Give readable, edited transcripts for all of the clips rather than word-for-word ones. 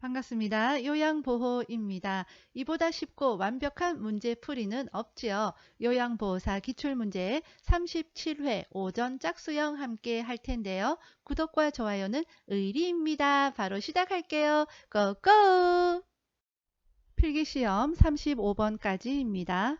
반갑습니다. 요양보호입니다. 이보다 쉽고 완벽한 문제풀이는 없지요. 요양보호사 기출문제 37회 오전 짝수형 함께 할 텐데요. 구독과 좋아요는 의리입니다. 바로 시작할게요. 고고! 필기시험 35번까지입니다.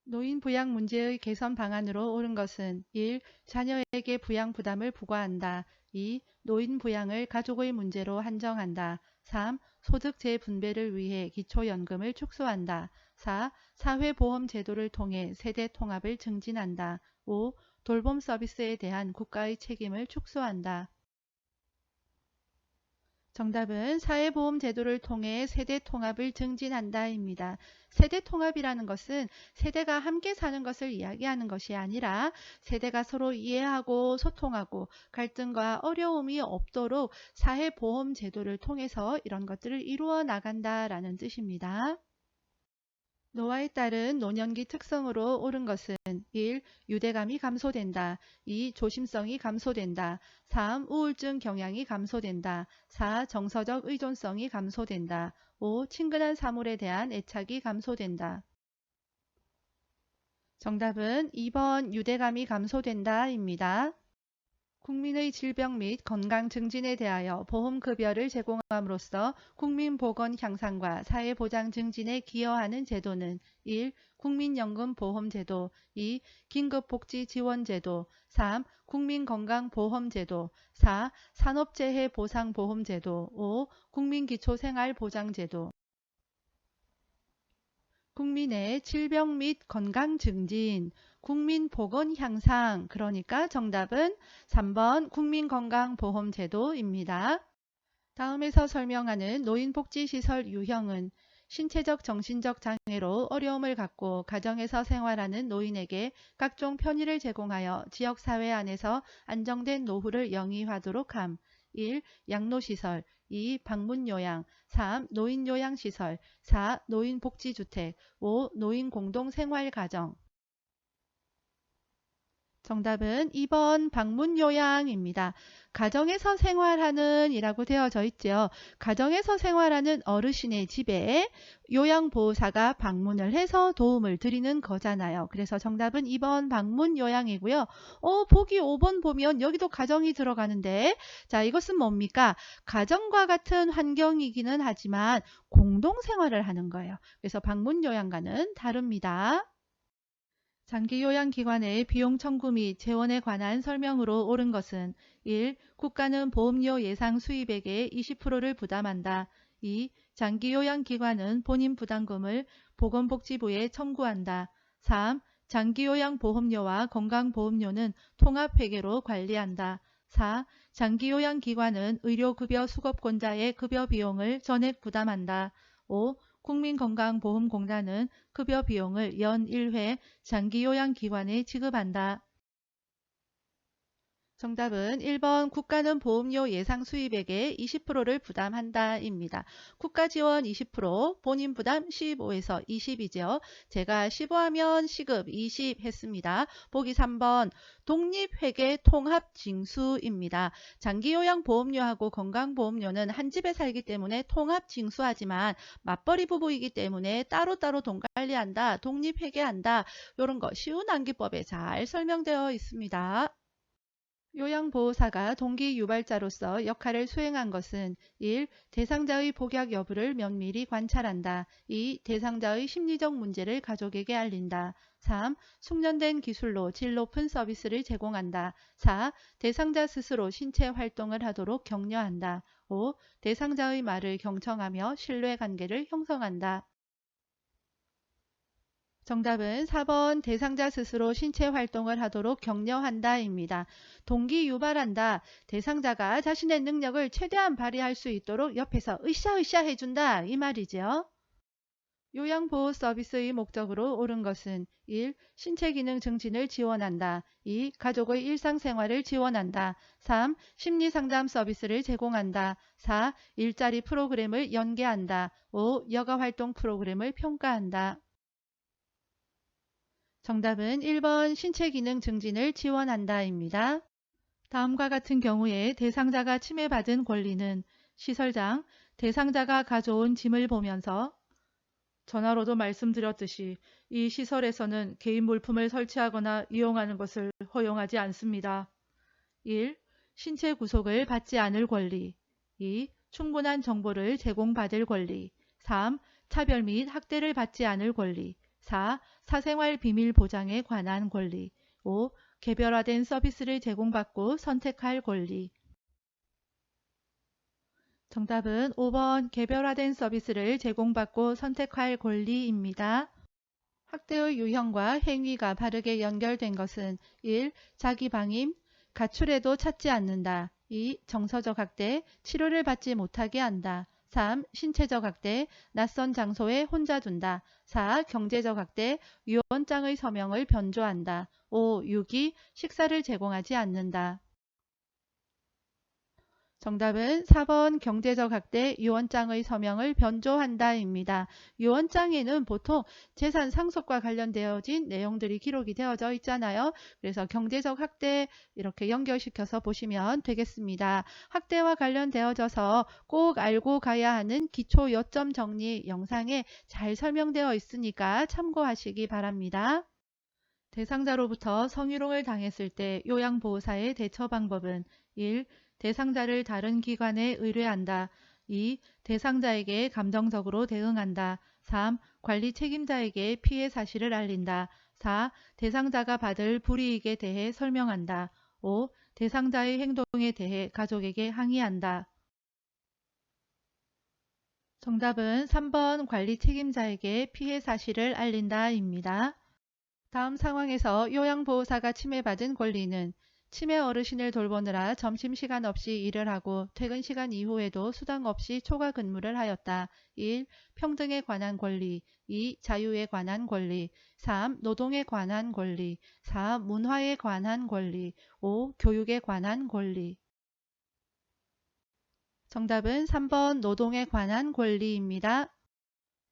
노인 부양 문제의 개선 방안으로 옳은 것은 1. 자녀에게 부양 부담을 부과한다. 2. 노인 부양을 가족의 문제로 한정한다. 3. 소득 재분배를 위해 기초연금을 축소한다. 4. 사회보험 제도를 통해 세대 통합을 증진한다. 5. 돌봄 서비스에 대한 국가의 책임을 축소한다. 정답은 사회보험 제도를 통해 세대 통합을 증진한다입니다. 세대 통합이라는 것은 세대가 함께 사는 것을 이야기하는 것이 아니라 세대가 서로 이해하고 소통하고 갈등과 어려움이 없도록 사회보험 제도를 통해서 이런 것들을 이루어 나간다라는 뜻입니다. 노화에 따른 노년기 특성으로 옳은 것은 1. 유대감이 감소된다. 2. 조심성이 감소된다. 3. 우울증 경향이 감소된다. 4. 정서적 의존성이 감소된다. 5. 친근한 사물에 대한 애착이 감소된다. 정답은 2번 유대감이 감소된다입니다. 국민의 질병 및 건강 증진에 대하여 보험급여를 제공함으로써 국민보건 향상과 사회보장 증진에 기여하는 제도는 1. 국민연금보험제도 2. 긴급복지지원제도 3. 국민건강보험제도 4. 산업재해보상보험제도 5. 국민기초생활보장제도 국민의 질병 및 건강 증진, 국민 보건 향상, 그러니까 정답은 3번 국민건강보험제도입니다. 다음에서 설명하는 노인복지시설 유형은 신체적 정신적 장애로 어려움을 갖고 가정에서 생활하는 노인에게 각종 편의를 제공하여 지역사회 안에서 안정된 노후를 영위하도록 함. 1. 양로시설 2. 방문요양 3. 노인요양시설 4. 노인복지주택 5. 노인공동생활가정 정답은 2번 방문요양입니다. 가정에서 생활하는 이라고 되어져 있죠. 가정에서 생활하는 어르신의 집에 요양보호사가 방문을 해서 도움을 드리는 거잖아요. 그래서 정답은 2번 방문요양이고요. 보기 5번 보면 여기도 가정이 들어가는데 자 이것은 뭡니까? 가정과 같은 환경이기는 하지만 공동생활을 하는 거예요. 그래서 방문요양과는 다릅니다. 장기요양기관의 비용 청구 및 재원에 관한 설명으로 옳은 것은 1. 국가는 보험료 예상 수입액의 20%를 부담한다. 2. 장기요양기관은 본인 부담금을 보건복지부에 청구한다. 3. 장기요양보험료와 건강보험료는 통합회계로 관리한다. 4. 장기요양기관은 의료급여 수급권자의 급여 비용을 전액 부담한다. 5. 국민건강보험공단은 급여 비용을 연 1회 장기요양기관에 지급한다. 정답은 1번 국가는 보험료 예상 수입액의 20%를 부담한다 입니다. 국가 지원 20%, 본인 부담 15에서 20이죠. 제가 15하면 시급 20 했습니다. 보기 3번 독립회계 통합징수입니다. 장기요양 보험료하고 건강보험료는 한 집에 살기 때문에 통합징수하지만 맞벌이 부부이기 때문에 따로따로 돈 관리한다, 독립회계한다 이런 거 쉬운 암기법에 잘 설명되어 있습니다. 요양보호사가 동기 유발자로서 역할을 수행한 것은 1. 대상자의 복약 여부를 면밀히 관찰한다. 2. 대상자의 심리적 문제를 가족에게 알린다. 3. 숙련된 기술로 질 높은 서비스를 제공한다. 4. 대상자 스스로 신체 활동을 하도록 격려한다. 5. 대상자의 말을 경청하며 신뢰관계를 형성한다. 정답은 4번 대상자 스스로 신체 활동을 하도록 격려한다입니다. 동기 유발한다. 대상자가 자신의 능력을 최대한 발휘할 수 있도록 옆에서 으쌰으쌰 해준다 이 말이죠. 요양보호 서비스의 목적으로 옳은 것은 1. 신체기능 증진을 지원한다. 2. 가족의 일상생활을 지원한다. 3. 심리상담 서비스를 제공한다. 4. 일자리 프로그램을 연계한다. 5. 여가활동 프로그램을 평가한다. 정답은 1번 신체기능 증진을 지원한다입니다. 다음과 같은 경우에 대상자가 침해받은 권리는 시설장, 대상자가 가져온 짐을 보면서 전화로도 말씀드렸듯이 이 시설에서는 개인 물품을 설치하거나 이용하는 것을 허용하지 않습니다. 1. 신체 구속을 받지 않을 권리. 2. 충분한 정보를 제공받을 권리. 3. 차별 및 학대를 받지 않을 권리. 4. 사생활 비밀 보장에 관한 권리. 5. 개별화된 서비스를 제공받고 선택할 권리. 정답은 5번 개별화된 서비스를 제공받고 선택할 권리입니다. 학대의 유형과 행위가 바르게 연결된 것은 1. 자기방임, 가출해도 찾지 않는다. 2. 정서적 학대, 치료를 받지 못하게 한다. 3. 신체적 학대, 낯선 장소에 혼자 둔다. 4. 경제적 학대, 유언장의 서명을 변조한다. 5. 유기, 식사를 제공하지 않는다. 정답은 4번 경제적 학대 유언장의 서명을 변조한다입니다. 유언장에는 보통 재산 상속과 관련되어진 내용들이 기록이 되어져 있잖아요. 그래서 경제적 학대 이렇게 연결시켜서 보시면 되겠습니다. 학대와 관련되어져서 꼭 알고 가야 하는 기초 요점 정리 영상에 잘 설명되어 있으니까 참고하시기 바랍니다. 대상자로부터 성희롱을 당했을 때 요양보호사의 대처 방법은 1. 대상자를 다른 기관에 의뢰한다. 2. 대상자에게 감정적으로 대응한다. 3. 관리 책임자에게 피해 사실을 알린다. 4. 대상자가 받을 불이익에 대해 설명한다. 5. 대상자의 행동에 대해 가족에게 항의한다. 정답은 3번 관리 책임자에게 피해 사실을 알린다입니다. 다음 상황에서 요양보호사가 침해받은 권리는 치매 어르신을 돌보느라 점심시간 없이 일을 하고 퇴근시간 이후에도 수당 없이 초과 근무를 하였다. 1. 평등에 관한 권리. 2. 자유에 관한 권리. 3. 노동에 관한 권리. 4. 문화에 관한 권리. 5. 교육에 관한 권리. 정답은 3번 노동에 관한 권리입니다.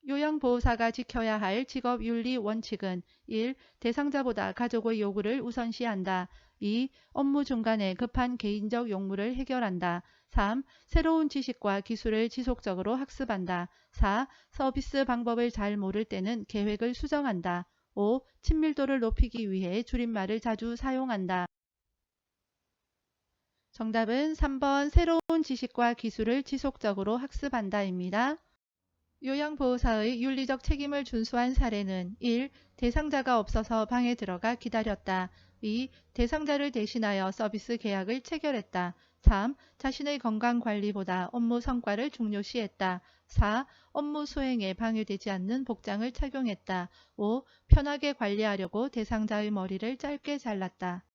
요양보호사가 지켜야 할 직업윤리 원칙은 1. 대상자보다 가족의 요구를 우선시한다. 2. 업무 중간에 급한 개인적 용무를 해결한다. 3. 새로운 지식과 기술을 지속적으로 학습한다. 4. 서비스 방법을 잘 모를 때는 계획을 수정한다. 5. 친밀도를 높이기 위해 줄임말을 자주 사용한다. 정답은 3번 새로운 지식과 기술을 지속적으로 학습한다입니다. 요양보호사의 윤리적 책임을 준수한 사례는 1. 대상자가 없어서 방에 들어가 기다렸다. 2. 대상자를 대신하여 서비스 계약을 체결했다. 3. 자신의 건강관리보다 업무 성과를 중요시했다. 4. 업무 수행에 방해되지 않는 복장을 착용했다. 5. 편하게 관리하려고 대상자의 머리를 짧게 잘랐다.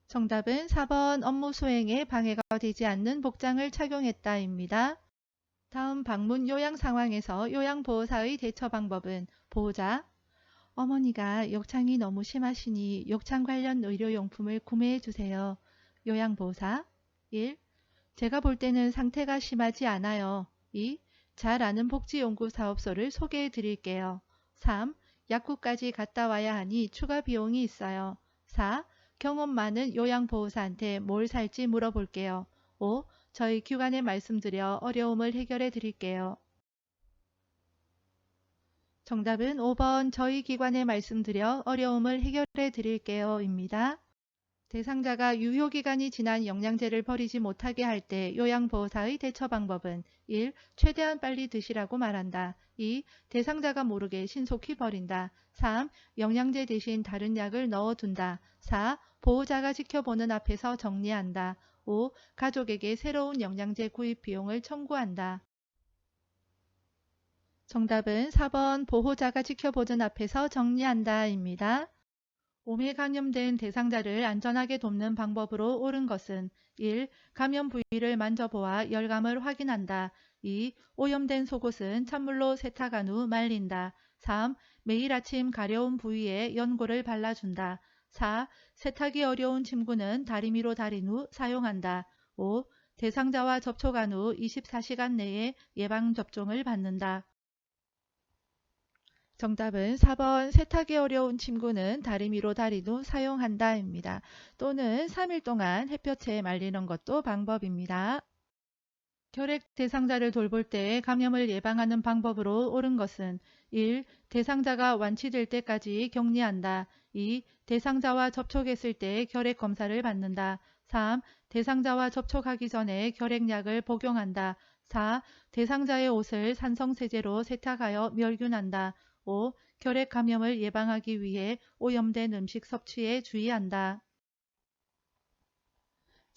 정답은 4번 업무 수행에 방해가 되지 않는 복장을 착용했다입니다. 다음 방문 요양 상황에서 요양보호사의 대처 방법은 보호자, 어머니가 욕창이 너무 심하시니 욕창 관련 의료용품을 구매해 주세요. 요양보호사 1. 제가 볼 때는 상태가 심하지 않아요. 2. 잘 아는 복지연구사업소를 소개해 드릴게요. 3. 약국까지 갔다 와야 하니 추가 비용이 있어요. 4. 경험 많은 요양보호사한테 뭘 살지 물어볼게요. 5. 저희 기관에 말씀드려 어려움을 해결해 드릴게요. 정답은 5번 저희 기관에 말씀드려 어려움을 해결해 드릴게요 입니다. 대상자가 유효기간이 지난 영양제를 버리지 못하게 할 때 요양보호사의 대처 방법은 1. 최대한 빨리 드시라고 말한다. 2. 대상자가 모르게 신속히 버린다. 3. 영양제 대신 다른 약을 넣어둔다. 4. 보호자가 지켜보는 앞에서 정리한다. 5. 가족에게 새로운 영양제 구입 비용을 청구한다. 정답은 4번 보호자가 지켜보는 앞에서 정리한다 입니다. 몸에 감염된 대상자를 안전하게 돕는 방법으로 옳은 것은 1. 감염 부위를 만져보아 열감을 확인한다. 2. 오염된 속옷은 찬물로 세탁한 후 말린다. 3. 매일 아침 가려운 부위에 연고를 발라준다. 4. 세탁이 어려운 침구는 다리미로 다린 후 사용한다. 5. 대상자와 접촉한 후 24시간 내에 예방접종을 받는다. 정답은 4번 세탁이 어려운 침구는 다리미로 다린 후 사용한다 입니다. 또는 3일 동안 햇볕에 말리는 것도 방법입니다. 결핵 대상자를 돌볼 때 감염을 예방하는 방법으로 옳은 것은 1. 대상자가 완치될 때까지 격리한다. 2. 대상자와 접촉했을 때 결핵 검사를 받는다. 3. 대상자와 접촉하기 전에 결핵약을 복용한다. 4. 대상자의 옷을 산성세제로 세탁하여 멸균한다. 5. 결핵 감염을 예방하기 위해 오염된 음식 섭취에 주의한다.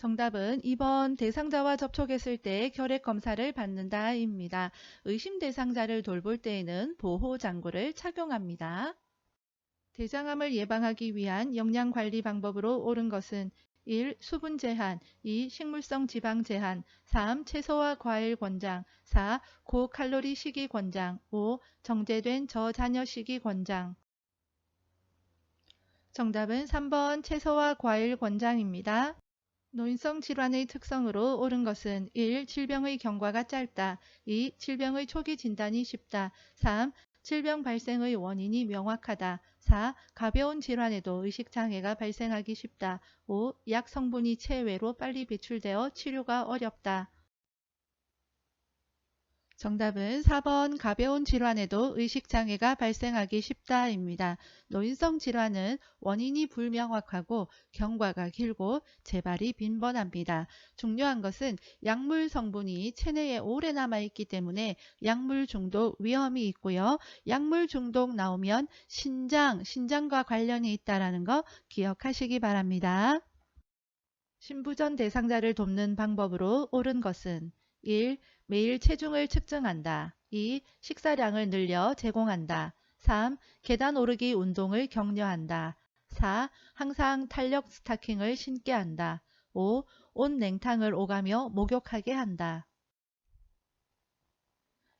정답은 2번 대상자와 접촉했을 때 결핵 검사를 받는다 입니다. 의심 대상자를 돌볼 때에는 보호장구를 착용합니다. 대장암을 예방하기 위한 영양관리 방법으로 옳은 것은 1. 수분 제한, 2. 식물성 지방 제한, 3. 채소와 과일 권장, 4. 고칼로리 식이 권장, 5. 정제된 저잔여 식이 권장. 정답은 3번 채소와 과일 권장입니다. 노인성 질환의 특성으로 옳은 것은 1. 질병의 경과가 짧다. 2. 질병의 초기 진단이 쉽다. 3. 질병 발생의 원인이 명확하다. 4. 가벼운 질환에도 의식장애가 발생하기 쉽다. 5. 약 성분이 체외로 빨리 배출되어 치료가 어렵다. 정답은 4번 가벼운 질환에도 의식장애가 발생하기 쉽다입니다. 노인성 질환은 원인이 불명확하고 경과가 길고 재발이 빈번합니다. 중요한 것은 약물 성분이 체내에 오래 남아있기 때문에 약물 중독 위험이 있고요. 약물 중독 나오면 신장과 관련이 있다는 거 기억하시기 바랍니다. 신부전 대상자를 돕는 방법으로 옳은 것은 1. 매일 체중을 측정한다. 2. 식사량을 늘려 제공한다. 3. 계단 오르기 운동을 격려한다. 4. 항상 탄력 스타킹을 신게 한다. 5. 온 냉탕을 오가며 목욕하게 한다.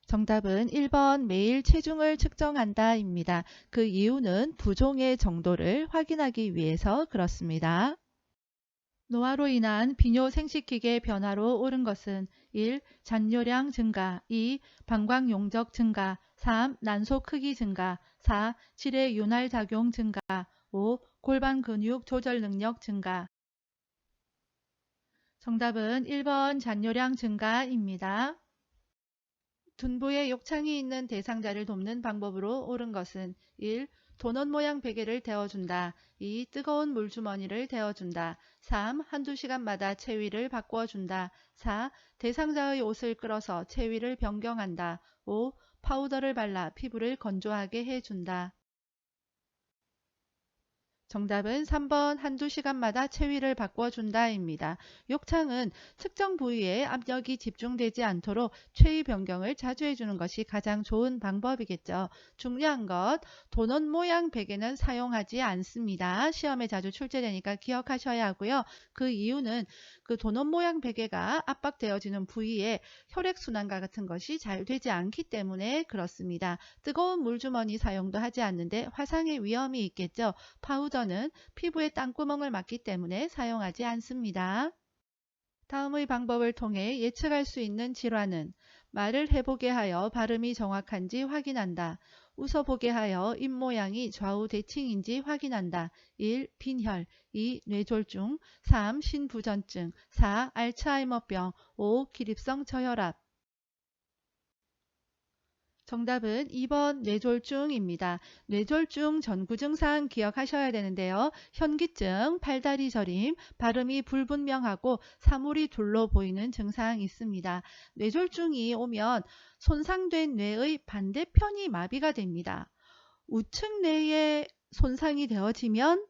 정답은 1번 매일 체중을 측정한다 입니다. 그 이유는 부종의 정도를 확인하기 위해서 그렇습니다. 노화로 인한 비뇨 생식기계 변화로 옳은 것은 1. 잔뇨량 증가, 2. 방광 용적 증가, 3. 난소 크기 증가, 4. 질의 윤활 작용 증가, 5. 골반 근육 조절 능력 증가. 정답은 1번 잔뇨량 증가입니다. 둔부에 욕창이 있는 대상자를 돕는 방법으로 옳은 것은 1. 도넛 모양 베개를 데워준다. 2. 뜨거운 물주머니를 데워준다. 3. 한두 시간마다 체위를 바꿔준다. 4. 대상자의 옷을 끌어서 체위를 변경한다. 5. 파우더를 발라 피부를 건조하게 해준다. 정답은 3번 한두 시간마다 체위를 바꿔준다입니다. 욕창은 특정 부위에 압력이 집중되지 않도록 체위 변경을 자주 해주는 것이 가장 좋은 방법이겠죠. 중요한 것, 도넛 모양 베개는 사용하지 않습니다. 시험에 자주 출제되니까 기억하셔야 하고요. 그 이유는 그 도넛 모양 베개가 압박되어지는 부위에 혈액순환과 같은 것이 잘 되지 않기 때문에 그렇습니다. 뜨거운 물주머니 사용도 하지 않는데 화상의 위험이 있겠죠. 파우더는 피부에 땅구멍을 막기 때문에 사용하지 않습니다. 다음의 방법을 통해 예측할 수 있는 질환은 말을 해보게 하여 발음이 정확한지 확인한다. 웃어보게 하여 입모양이 좌우 대칭인지 확인한다. 1. 빈혈, 2. 뇌졸중, 3. 신부전증, 4. 알츠하이머병, 5. 기립성 저혈압. 정답은 2번 뇌졸중입니다. 뇌졸중 전구 증상 기억하셔야 되는데요. 현기증, 팔다리 저림, 발음이 불분명하고 사물이 둘로 보이는 증상이 있습니다. 뇌졸중이 오면 손상된 뇌의 반대편이 마비가 됩니다. 우측 뇌에 손상이 되어지면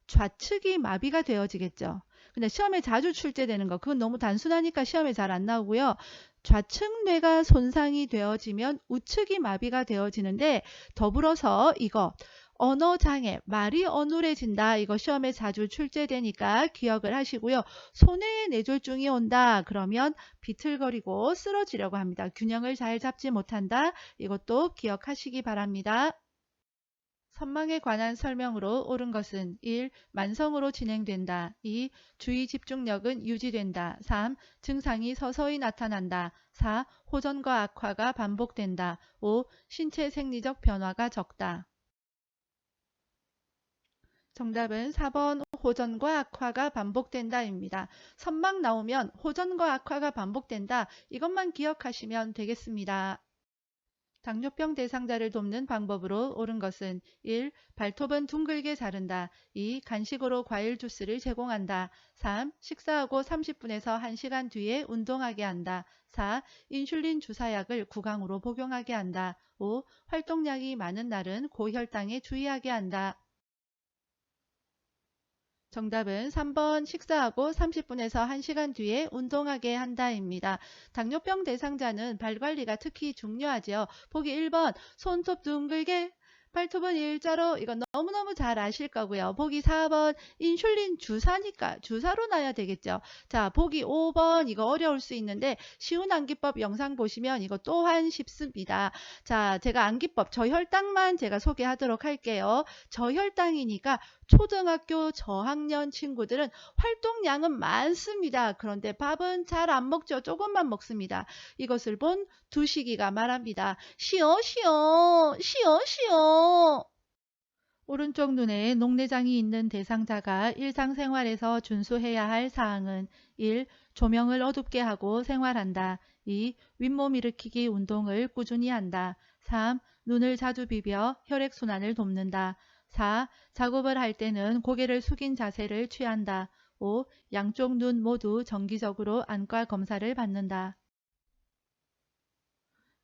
좌측이 마비가 되어지겠죠. 근데 시험에 자주 출제되는 거 그건 너무 단순하니까 시험에 잘 안 나오고요. 좌측 뇌가 손상이 되어지면 우측이 마비가 되어지는데 더불어서 이거 언어장애, 말이 어눌해진다. 이거 시험에 자주 출제되니까 기억을 하시고요. 손해에 뇌졸중이 온다. 그러면 비틀거리고 쓰러지려고 합니다. 균형을 잘 잡지 못한다. 이것도 기억하시기 바랍니다. 선망에 관한 설명으로 옳은 것은 1. 만성으로 진행된다. 2. 주의 집중력은 유지된다. 3. 증상이 서서히 나타난다. 4. 호전과 악화가 반복된다. 5. 신체 생리적 변화가 적다. 정답은 4번 호전과 악화가 반복된다입니다. 선막 나오면 호전과 악화가 반복된다. 이것만 기억하시면 되겠습니다. 당뇨병 대상자를 돕는 방법으로 옳은 것은 1. 발톱은 둥글게 자른다. 2. 간식으로 과일 주스를 제공한다. 3. 식사하고 30분에서 1시간 뒤에 운동하게 한다. 4. 인슐린 주사약을 구강으로 복용하게 한다. 5. 활동량이 많은 날은 고혈당에 주의하게 한다. 정답은 3번 식사하고 30분에서 1시간 뒤에 운동하게 한다입니다. 당뇨병 대상자는 발관리가 특히 중요하죠. 보기 1번 손톱 둥글게 발톱은 일자로 이거 너무너무 잘 아실 거고요. 보기 4번 인슐린 주사니까 주사로 놔야 되겠죠. 자, 보기 5번 이거 어려울 수 있는데 쉬운 암기법 영상 보시면 이거 또한 쉽습니다. 자, 제가 암기법 저혈당만 제가 소개하도록 할게요. 저혈당이니까 초등학교 저학년 친구들은 활동량은 많습니다. 그런데 밥은 잘 안 먹죠. 조금만 먹습니다. 이것을 본 두식이가 말합니다. 쉬어 쉬어 쉬어 쉬어. 오른쪽 눈에 녹내장이 있는 대상자가 일상생활에서 준수해야 할 사항은 1. 조명을 어둡게 하고 생활한다. 2. 윗몸 일으키기 운동을 꾸준히 한다. 3. 눈을 자주 비벼 혈액순환을 돕는다. 4. 작업을 할 때는 고개를 숙인 자세를 취한다. 5. 양쪽 눈 모두 정기적으로 안과 검사를 받는다.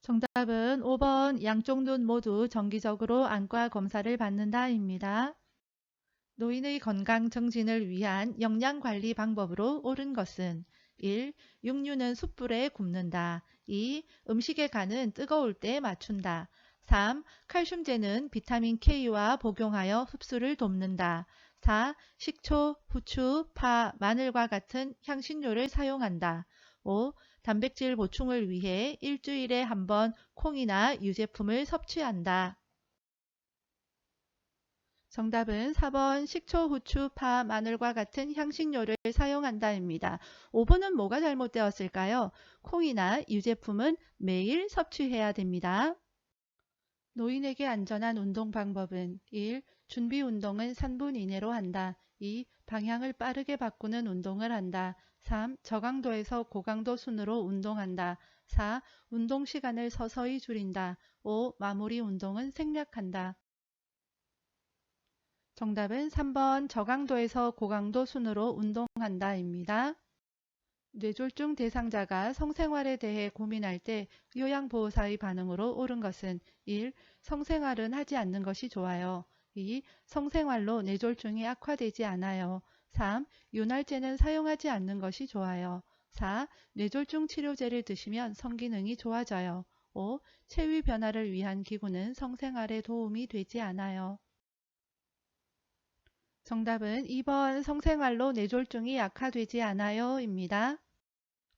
정답은 5번 양쪽 눈 모두 정기적으로 안과 검사를 받는다입니다. 노인의 건강 증진을 위한 영양관리 방법으로 옳은 것은 1. 육류는 숯불에 굽는다. 2. 음식의 간은 뜨거울 때 맞춘다. 3. 칼슘제는 비타민 K와 복용하여 흡수를 돕는다. 4. 식초, 후추, 파, 마늘과 같은 향신료를 사용한다. 5. 단백질 보충을 위해 일주일에 한 번 콩이나 유제품을 섭취한다. 정답은 4번 식초, 후추, 파, 마늘과 같은 향신료를 사용한다입니다. 5번은 뭐가 잘못되었을까요? 콩이나 유제품은 매일 섭취해야 됩니다. 노인에게 안전한 운동 방법은 1. 준비 운동은 3분 이내로 한다. 2. 방향을 빠르게 바꾸는 운동을 한다. 3. 저강도에서 고강도 순으로 운동한다. 4. 운동 시간을 서서히 줄인다. 5. 마무리 운동은 생략한다. 정답은 3번 저강도에서 고강도 순으로 운동한다입니다. 뇌졸중 대상자가 성생활에 대해 고민할 때 요양보호사의 반응으로 옳은 것은 1. 성생활은 하지 않는 것이 좋아요. 2. 성생활로 뇌졸중이 악화되지 않아요. 3. 윤활제는 사용하지 않는 것이 좋아요. 4. 뇌졸중 치료제를 드시면 성기능이 좋아져요. 5. 체위 변화를 위한 기구는 성생활에 도움이 되지 않아요. 정답은 2번 성생활로 뇌졸중이 악화되지 않아요 입니다.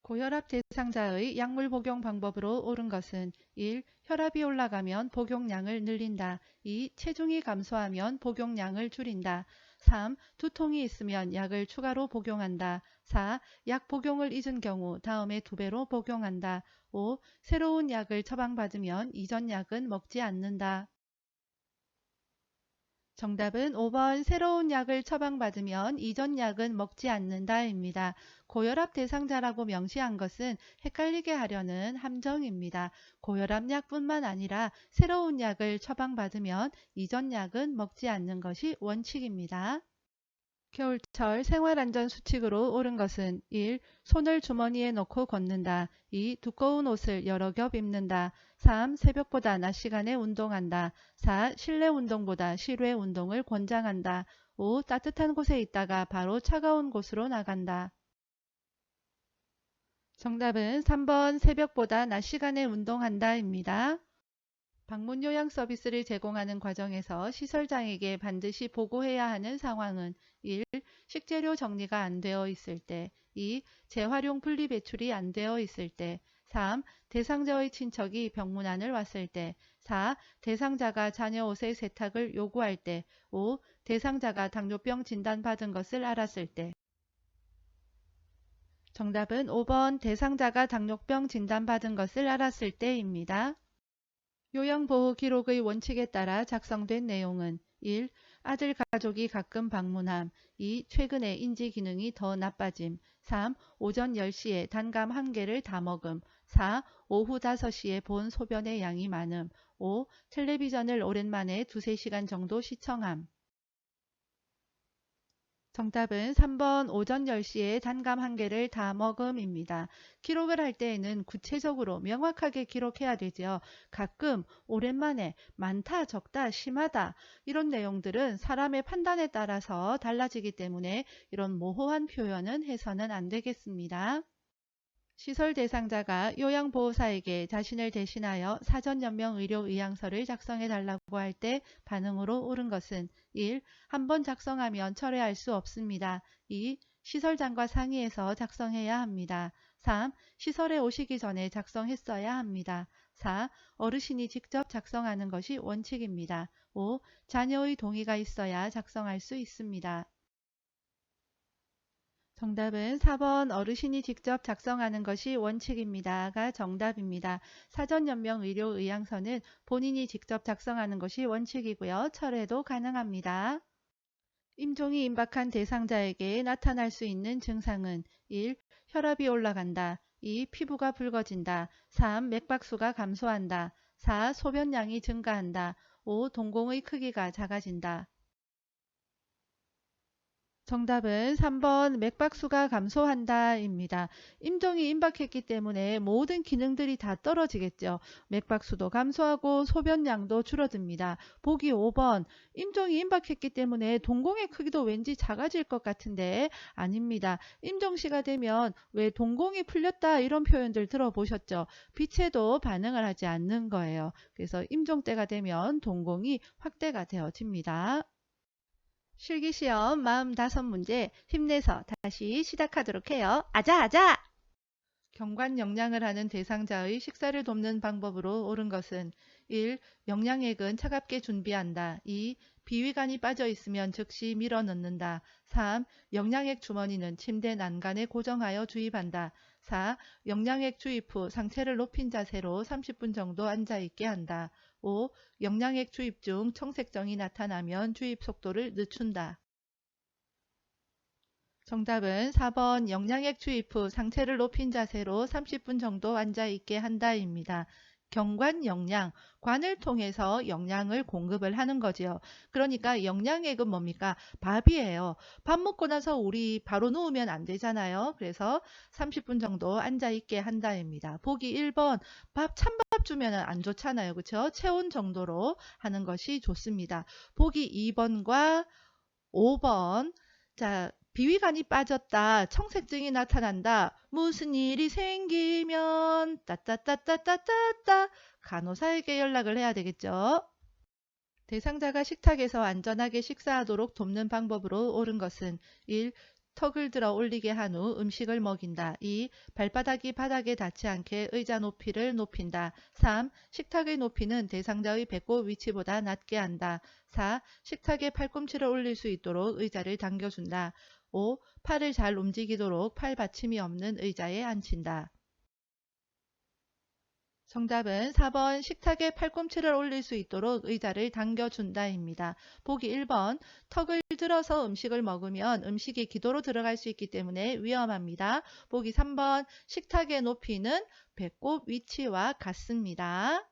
고혈압 대상자의 약물 복용 방법으로 옳은 것은 1. 혈압이 올라가면 복용량을 늘린다. 2. 체중이 감소하면 복용량을 줄인다. 3. 두통이 있으면 약을 추가로 복용한다. 4. 약 복용을 잊은 경우 다음에 2배로 복용한다. 5. 새로운 약을 처방받으면 이전 약은 먹지 않는다. 정답은 5번 새로운 약을 처방받으면 이전 약은 먹지 않는다입니다. 고혈압 대상자라고 명시한 것은 헷갈리게 하려는 함정입니다. 고혈압 약뿐만 아니라 새로운 약을 처방받으면 이전 약은 먹지 않는 것이 원칙입니다. 겨울철 생활안전수칙으로 옳은 것은 1. 손을 주머니에 넣고 걷는다. 2. 두꺼운 옷을 여러 겹 입는다. 3. 새벽보다 낮 시간에 운동한다. 4. 실내 운동보다 실외 운동을 권장한다. 5. 따뜻한 곳에 있다가 바로 차가운 곳으로 나간다. 정답은 3번 새벽보다 낮 시간에 운동한다입니다. 방문 요양 서비스를 제공하는 과정에서 시설장에게 반드시 보고해야 하는 상황은 1. 식재료 정리가 안 되어 있을 때 2. 재활용 분리 배출이 안 되어 있을 때 3. 대상자의 친척이 병문안을 왔을 때 4. 대상자가 자녀 옷의 세탁을 요구할 때 5. 대상자가 당뇨병 진단받은 것을 알았을 때 정답은 5번 대상자가 당뇨병 진단받은 것을 알았을 때입니다. 요양보호 기록의 원칙에 따라 작성된 내용은 1. 아들 가족이 가끔 방문함. 2. 최근에 인지 기능이 더 나빠짐. 3. 오전 10시에 단감 1개를 다 먹음. 4. 오후 5시에 본 소변의 양이 많음. 5. 텔레비전을 오랜만에 2~3시간 정도 시청함. 정답은 3번 오전 10시에 단감 1개를 다 먹음입니다. 기록을 할 때에는 구체적으로 명확하게 기록해야 되죠. 가끔, 오랜만에, 많다, 적다, 심하다 이런 내용들은 사람의 판단에 따라서 달라지기 때문에 이런 모호한 표현은 해서는 안 되겠습니다. 시설 대상자가 요양보호사에게 자신을 대신하여 사전연명 의료 의향서를 작성해 달라고 할 때 반응으로 옳은 것은 1. 한 번 작성하면 철회할 수 없습니다. 2. 시설장과 상의해서 작성해야 합니다. 3. 시설에 오시기 전에 작성했어야 합니다. 4. 어르신이 직접 작성하는 것이 원칙입니다. 5. 자녀의 동의가 있어야 작성할 수 있습니다. 정답은 4번 어르신이 직접 작성하는 것이 원칙입니다가 정답입니다. 사전연명 의료 의향서는 본인이 직접 작성하는 것이 원칙이고요. 철회도 가능합니다. 임종이 임박한 대상자에게 나타날 수 있는 증상은 1. 혈압이 올라간다. 2. 피부가 붉어진다. 3. 맥박수가 감소한다. 4. 소변량이 증가한다. 5. 동공의 크기가 작아진다. 정답은 3번 맥박수가 감소한다입니다. 임종이 임박했기 때문에 모든 기능들이 다 떨어지겠죠. 맥박수도 감소하고 소변량도 줄어듭니다. 보기 5번 임종이 임박했기 때문에 동공의 크기도 왠지 작아질 것 같은데 아닙니다. 임종시가 되면 왜 동공이 풀렸다 이런 표현들 들어보셨죠? 빛에도 반응을 하지 않는 거예요. 그래서 임종 때가 되면 동공이 확대가 되어집니다. 실기시험 45문제 힘내서 다시 시작하도록 해요. 아자 아자! 경관 영양을 하는 대상자의 식사를 돕는 방법으로 옳은 것은 1. 영양액은 차갑게 준비한다. 2. 비위간이 빠져 있으면 즉시 밀어 넣는다. 3. 영양액 주머니는 침대 난간에 고정하여 주입한다. 4. 영양액 주입 후 상체를 높인 자세로 30분 정도 앉아 있게 한다. 5. 영양액 주입 중 청색정이 나타나면 주입 속도를 늦춘다. 정답은 4번 영양액 주입 후 상체를 높인 자세로 30분 정도 앉아 있게 한다입니다. 경관 영양, 관을 통해서 영양을 공급을 하는 거지요. 그러니까 영양액은 뭡니까? 밥이에요. 밥 먹고 나서 우리 바로 누우면 안 되잖아요. 그래서 30분 정도 앉아 있게 한다입니다. 보기 1번 찬밥 주면 안 좋잖아요. 그렇죠? 체온 정도로 하는 것이 좋습니다. 보기 2번과 5번 자 비위간이 빠졌다. 청색증이 나타난다. 무슨 일이 생기면 따따따따따따따 간호사에게 연락을 해야 되겠죠. 대상자가 식탁에서 안전하게 식사하도록 돕는 방법으로 옳은 것은 1. 턱을 들어 올리게 한 후 음식을 먹인다. 2. 발바닥이 바닥에 닿지 않게 의자 높이를 높인다. 3. 식탁의 높이는 대상자의 배꼽 위치보다 낮게 한다. 4. 식탁에 팔꿈치를 올릴 수 있도록 의자를 당겨준다. 5. 팔을 잘 움직이도록 팔 받침이 없는 의자에 앉힌다. 정답은 4번 식탁에 팔꿈치를 올릴 수 있도록 의자를 당겨준다입니다. 보기 1번 턱을 들어서 음식을 먹으면 음식이 기도로 들어갈 수 있기 때문에 위험합니다. 보기 3번 식탁의 높이는 배꼽 위치와 같습니다.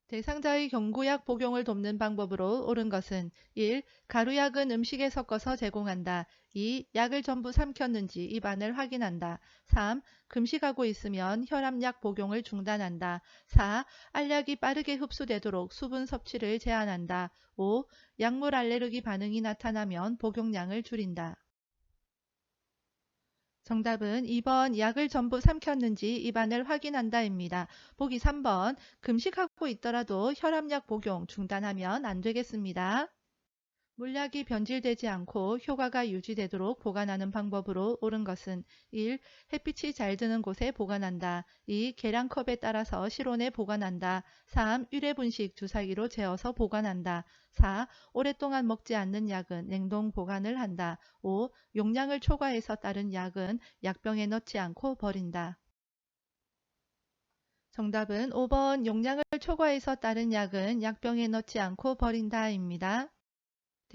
대상자의 경구약 복용을 돕는 방법으로 옳은 것은 1. 가루약은 음식에 섞어서 제공한다. 2. 약을 전부 삼켰는지 입안을 확인한다. 3. 금식하고 있으면 혈압약 복용을 중단한다. 4. 알약이 빠르게 흡수되도록 수분 섭취를 제한한다. 5. 약물 알레르기 반응이 나타나면 복용량을 줄인다. 정답은 2번 약을 전부 삼켰는지 입안을 확인한다입니다. 보기 3번 금식하고 있더라도 혈압약 복용 중단하면 안 되겠습니다. 물약이 변질되지 않고 효과가 유지되도록 보관하는 방법으로 옳은 것은 1. 햇빛이 잘 드는 곳에 보관한다. 2. 계량컵에 따라서 실온에 보관한다. 3. 유래분식 주사기로 재어서 보관한다. 4. 오랫동안 먹지 않는 약은 냉동 보관을 한다. 5. 용량을 초과해서 따른 약은 약병에 넣지 않고 버린다. 정답은 5번 용량을 초과해서 따른 약은 약병에 넣지 않고 버린다입니다.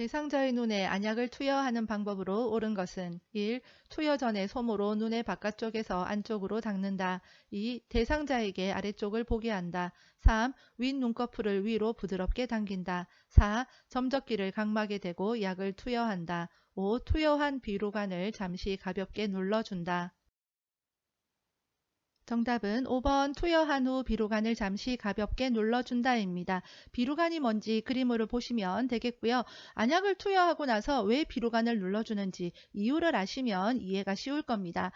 대상자의 눈에 안약을 투여하는 방법으로 옳은 것은 1. 투여 전에 솜으로 눈의 바깥쪽에서 안쪽으로 닦는다. 2. 대상자에게 아래쪽을 보게 한다. 3. 윗 눈꺼풀을 위로 부드럽게 당긴다. 4. 점적기를 각막에 대고 약을 투여한다. 5. 투여한 비루관을 잠시 가볍게 눌러준다. 정답은 5번 투여한 후 비루관을 잠시 가볍게 눌러준다입니다. 비루관이 뭔지 그림으로 보시면 되겠고요. 안약을 투여하고 나서 왜 비루관을 눌러주는지 이유를 아시면 이해가 쉬울 겁니다.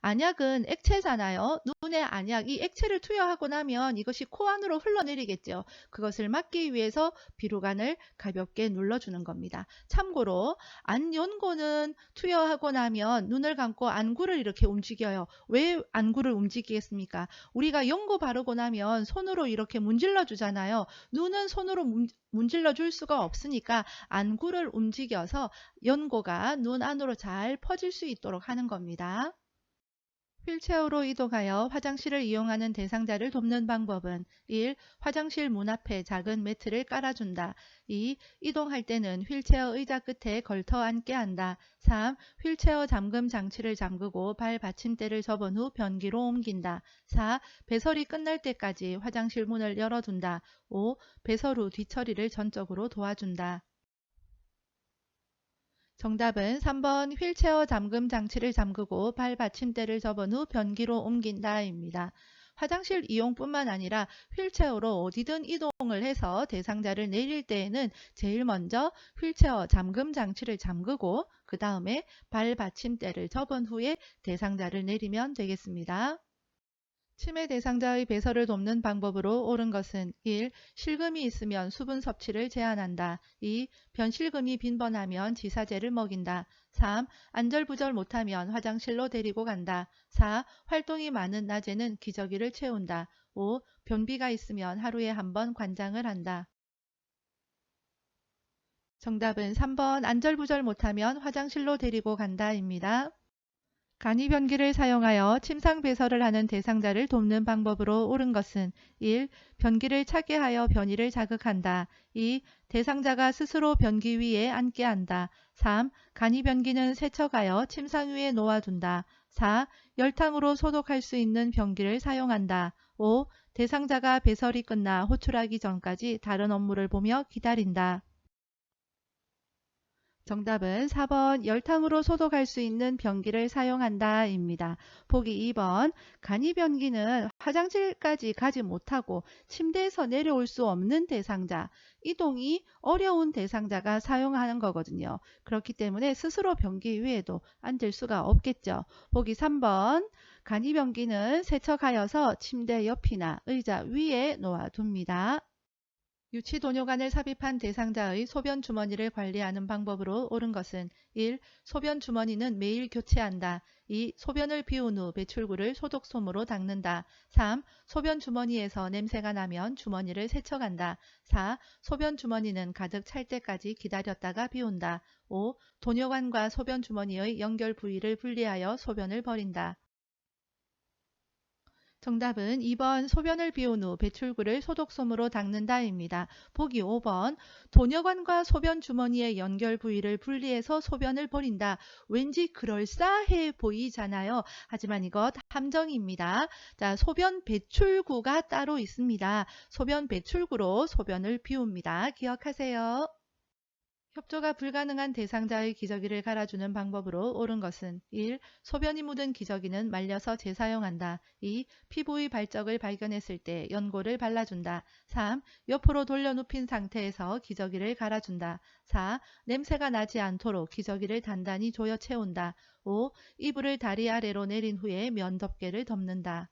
안약은 액체잖아요. 눈에 안약, 이 액체를 투여하고 나면 이것이 코 안으로 흘러내리겠죠. 그것을 막기 위해서 비루관을 가볍게 눌러주는 겁니다. 참고로 안연고는 투여하고 나면 눈을 감고 안구를 이렇게 움직여요. 왜 안구를 움직이겠습니까? 우리가 연고 바르고 나면 손으로 이렇게 문질러 주잖아요. 눈은 손으로 문질러 줄 수가 없으니까 안구를 움직여서 연고가 눈 안으로 잘 퍼질 수 있도록 하는 겁니다. 휠체어로 이동하여 화장실을 이용하는 대상자를 돕는 방법은 1. 화장실 문 앞에 작은 매트를 깔아준다. 2. 이동할 때는 휠체어 의자 끝에 걸터 앉게 한다. 3. 휠체어 잠금 장치를 잠그고 발 받침대를 접은 후 변기로 옮긴다. 4. 배설이 끝날 때까지 화장실 문을 열어둔다. 5. 배설 후 뒤처리를 전적으로 도와준다. 정답은 3번 휠체어 잠금 장치를 잠그고 발 받침대를 접은 후 변기로 옮긴다입니다. 화장실 이용뿐만 아니라 휠체어로 어디든 이동을 해서 대상자를 내릴 때에는 제일 먼저 휠체어 잠금 장치를 잠그고 그 다음에 발 받침대를 접은 후에 대상자를 내리면 되겠습니다. 치매 대상자의 배설을 돕는 방법으로 옳은 것은 1. 실금이 있으면 수분 섭취를 제한한다. 2. 변실금이 빈번하면 지사제를 먹인다. 3. 안절부절 못하면 화장실로 데리고 간다. 4. 활동이 많은 낮에는 기저귀를 채운다. 5. 변비가 있으면 하루에 한 번 관장을 한다. 정답은 3번 안절부절 못하면 화장실로 데리고 간다입니다. 간이변기를 사용하여 침상 배설을 하는 대상자를 돕는 방법으로 옳은 것은 1. 변기를 차게 하여 변이를 자극한다. 2. 대상자가 스스로 변기 위에 앉게 한다. 3. 간이변기는 세척하여 침상 위에 놓아둔다. 4. 열탕으로 소독할 수 있는 변기를 사용한다. 5. 대상자가 배설이 끝나 호출하기 전까지 다른 업무를 보며 기다린다. 정답은 4번 열탕으로 소독할 수 있는 변기를 사용한다 입니다. 보기 2번 간이변기는 화장실까지 가지 못하고 침대에서 내려올 수 없는 대상자, 이동이 어려운 대상자가 사용하는 거거든요. 그렇기 때문에 스스로 변기 위에도 앉을 수가 없겠죠. 보기 3번 간이변기는 세척하여서 침대 옆이나 의자 위에 놓아둡니다. 유치도뇨관을 삽입한 대상자의 소변 주머니를 관리하는 방법으로 옳은 것은 1. 소변 주머니는 매일 교체한다. 2. 소변을 비운 후 배출구를 소독솜으로 닦는다. 3. 소변 주머니에서 냄새가 나면 주머니를 세척한다. 4. 소변 주머니는 가득 찰 때까지 기다렸다가 비운다. 5. 도뇨관과 소변 주머니의 연결 부위를 분리하여 소변을 버린다. 정답은 2번 소변을 비운 후 배출구를 소독솜으로 닦는다입니다. 보기 5번 도녀관과 소변 주머니의 연결 부위를 분리해서 소변을 버린다. 왠지 그럴싸해 보이잖아요. 하지만 이것 함정입니다. 자, 소변 배출구가 따로 있습니다. 소변 배출구로 소변을 비웁니다. 기억하세요. 협조가 불가능한 대상자의 기저귀를 갈아주는 방법으로 옳은 것은 1. 소변이 묻은 기저귀는 말려서 재사용한다. 2. 피부의 발적을 발견했을 때 연고를 발라준다. 3. 옆으로 돌려 눕힌 상태에서 기저귀를 갈아준다. 4. 냄새가 나지 않도록 기저귀를 단단히 조여 채운다. 5. 이불을 다리 아래로 내린 후에 면덮개를 덮는다.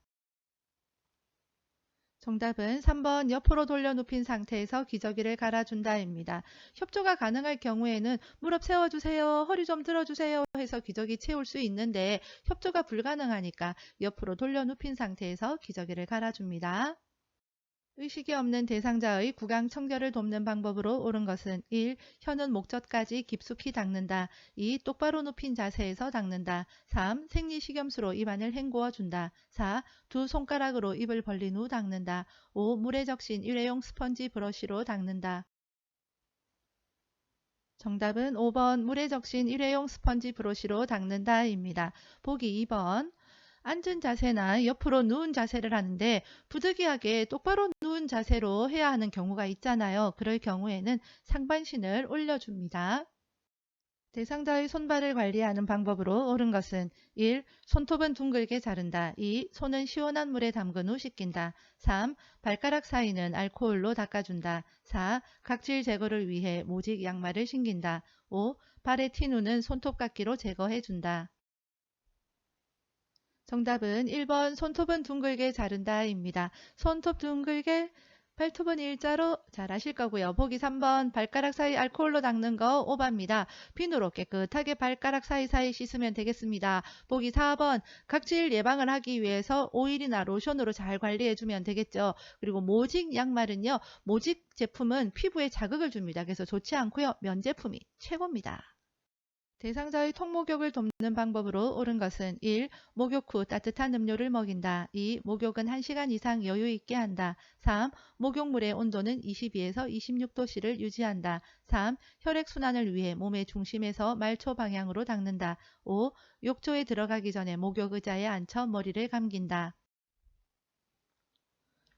정답은 3번 옆으로 돌려 눕힌 상태에서 기저귀를 갈아준다입니다. 협조가 가능할 경우에는 무릎 세워주세요, 허리 좀 들어주세요 해서 기저귀 채울 수 있는데 협조가 불가능하니까 옆으로 돌려 눕힌 상태에서 기저귀를 갈아줍니다. 의식이 없는 대상자의 구강 청결을 돕는 방법으로 옳은 것은 1. 혀는 목젖까지 깊숙이 닦는다. 2. 똑바로 눕힌 자세에서 닦는다. 3. 생리식염수로 입안을 헹구어 준다. 4. 두 손가락으로 입을 벌린 후 닦는다. 5. 물에 적신 일회용 스펀지 브러쉬로 닦는다. 정답은 5번 물에 적신 일회용 스펀지 브러쉬로 닦는다입니다. 보기 2번 앉은 자세나 옆으로 누운 자세를 하는데 부득이하게 똑바로 누운 자세로 해야 하는 경우가 있잖아요. 그럴 경우에는 상반신을 올려줍니다. 대상자의 손발을 관리하는 방법으로 옳은 것은 1. 손톱은 둥글게 자른다. 2. 손은 시원한 물에 담근 후 씻긴다. 3. 발가락 사이는 알코올로 닦아준다. 4. 각질 제거를 위해 모직 양말을 신긴다. 5. 발의 티누는 손톱깎이로 제거해준다. 정답은 1번 손톱은 둥글게 자른다입니다. 손톱 둥글게 발톱은 일자로 잘 하실 거고요. 보기 3번 발가락 사이 알코올로 닦는 거 오바입니다. 비누로 깨끗하게 발가락 사이사이 씻으면 되겠습니다. 보기 4번 각질 예방을 하기 위해서 오일이나 로션으로 잘 관리해주면 되겠죠. 그리고 모직 양말은요. 모직 제품은 피부에 자극을 줍니다. 그래서 좋지 않고요. 면 제품이 최고입니다. 대상자의 통목욕을 돕는 방법으로 옳은 것은 1. 목욕 후 따뜻한 음료를 먹인다. 2. 목욕은 1시간 이상 여유 있게 한다. 3. 목욕물의 온도는 22에서 26도씨를 유지한다. 3. 혈액순환을 위해 몸의 중심에서 말초 방향으로 닦는다. 5. 욕조에 들어가기 전에 목욕 의자에 앉혀 머리를 감긴다.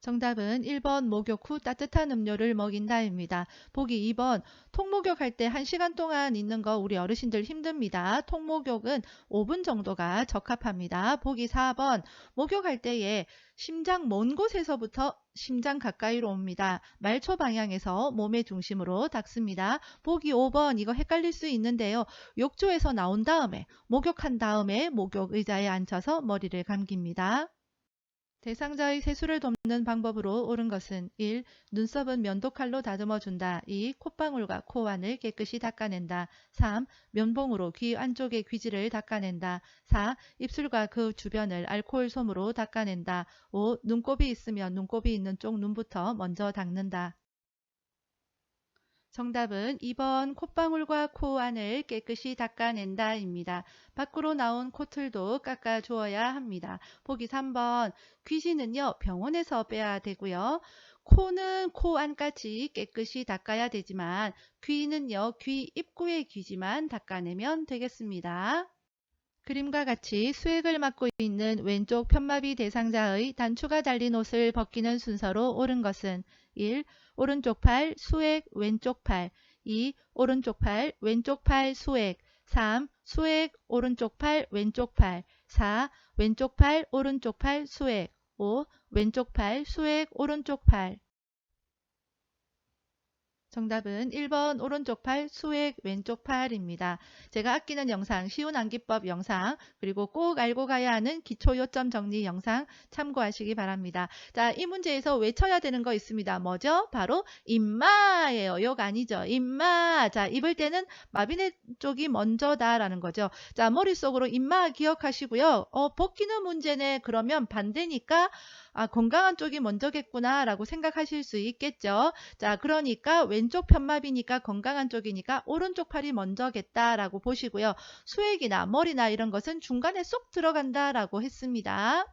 정답은 1번 목욕 후 따뜻한 음료를 먹인다입니다. 보기 2번 통목욕할 때 1시간 동안 있는 거 우리 어르신들 힘듭니다. 통목욕은 5분 정도가 적합합니다. 보기 4번 목욕할 때에 심장 먼 곳에서부터 심장 가까이로 옵니다. 말초 방향에서 몸의 중심으로 닦습니다. 보기 5번 이거 헷갈릴 수 있는데요. 욕조에서 나온 다음에 목욕한 다음에 목욕 의자에 앉혀서 머리를 감깁니다. 대상자의 세수를 돕는 방법으로 옳은 것은 1. 눈썹은 면도칼로 다듬어 준다. 2. 콧방울과 코 안을 깨끗이 닦아낸다. 3. 면봉으로 귀 안쪽의 귀지를 닦아낸다. 4. 입술과 그 주변을 알코올 솜으로 닦아낸다. 5. 눈곱이 있으면 눈곱이 있는 쪽 눈부터 먼저 닦는다. 정답은 2번 콧방울과 코 안을 깨끗이 닦아낸다입니다. 밖으로 나온 코틀도 깎아주어야 합니다. 보기 3번 귀지는요 병원에서 빼야 되고요. 코는 코 안까지 깨끗이 닦아야 되지만 귀는요 귀 입구의 귀지만 닦아내면 되겠습니다. 그림과 같이 수액을 맡고 있는 왼쪽 편마비 대상자의 단추가 달린 옷을 벗기는 순서로 옳은 것은 1. 오른쪽 팔 수액 왼쪽 팔 2. 오른쪽 팔 왼쪽 팔 수액 3. 수액 오른쪽 팔 왼쪽 팔 4. 왼쪽 팔 오른쪽 팔 수액 5. 왼쪽 팔 수액 오른쪽 팔 정답은 1번 오른쪽 팔 수액 왼쪽 팔입니다. 제가 아끼는 영상 쉬운 암기법 영상 그리고 꼭 알고 가야 하는 기초 요점 정리 영상 참고하시기 바랍니다. 자, 이 문제에서 외쳐야 되는 거 있습니다. 뭐죠? 바로 임마예요. 욕 아니죠. 임마. 자, 입을 때는 마비내 쪽이 먼저다라는 거죠. 자, 머릿속으로 임마 기억하시고요. 벗기는 문제네. 그러면 반대니까 건강한 쪽이 먼저겠구나 라고 생각하실 수 있겠죠. 자, 그러니까 왼쪽 편마비니까 건강한 쪽이니까 오른쪽 팔이 먼저겠다라고 보시고요. 수액이나 머리나 이런 것은 중간에 쏙 들어간다라고 했습니다.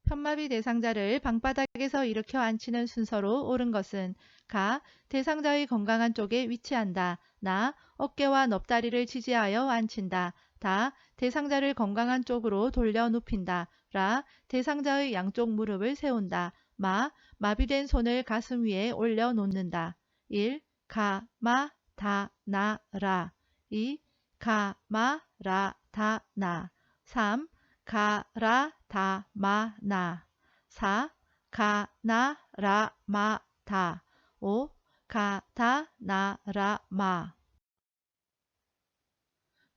편마비 대상자를 방바닥에서 일으켜 앉히는 순서로 옳은 것은 가. 대상자의 건강한 쪽에 위치한다. 나. 어깨와 넙다리를 지지하여 앉힌다. 다. 대상자를 건강한 쪽으로 돌려 눕힌다. 라. 대상자의 양쪽 무릎을 세운다. 마. 마비된 손을 가슴 위에 올려 놓는다. 1. 가, 마, 다, 나, 라. 2. 가, 마, 라, 다, 나. 3. 가, 라, 다, 마, 나. 4. 가, 나, 라, 마, 다. 5. 가, 다, 나, 라, 마.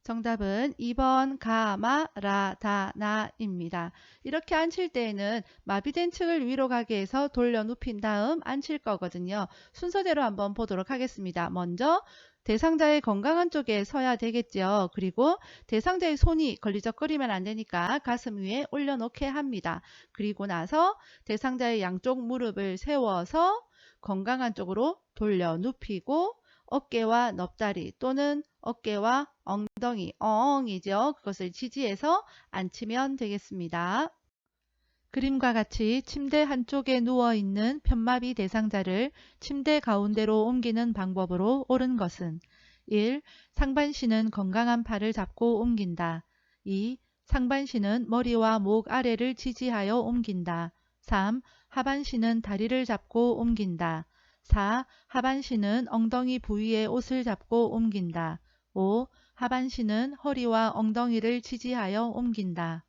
정답은 2번 가마 라다 나입니다. 이렇게 앉힐 때에는 마비된 층을 위로 가게 해서 돌려 눕힌 다음 앉힐 거거든요. 순서대로 한번 보도록 하겠습니다. 먼저 대상자의 건강한 쪽에 서야 되겠죠. 그리고 대상자의 손이 걸리적거리면 안 되니까 가슴 위에 올려놓게 합니다. 그리고 나서 대상자의 양쪽 무릎을 세워서 건강한 쪽으로 돌려 눕히고 어깨와 넙다리 또는 어깨와 엉덩이, 엉이죠. 그것을 지지해서 앉히면 되겠습니다. 그림과 같이 침대 한쪽에 누워있는 편마비 대상자를 침대 가운데로 옮기는 방법으로 옳은 것은 1. 상반신은 건강한 팔을 잡고 옮긴다. 2. 상반신은 머리와 목 아래를 지지하여 옮긴다. 3. 하반신은 다리를 잡고 옮긴다. 4. 하반신은 엉덩이 부위의 옷을 잡고 옮긴다. 5. 하반신은 허리와 엉덩이를 지지하여 옮긴다.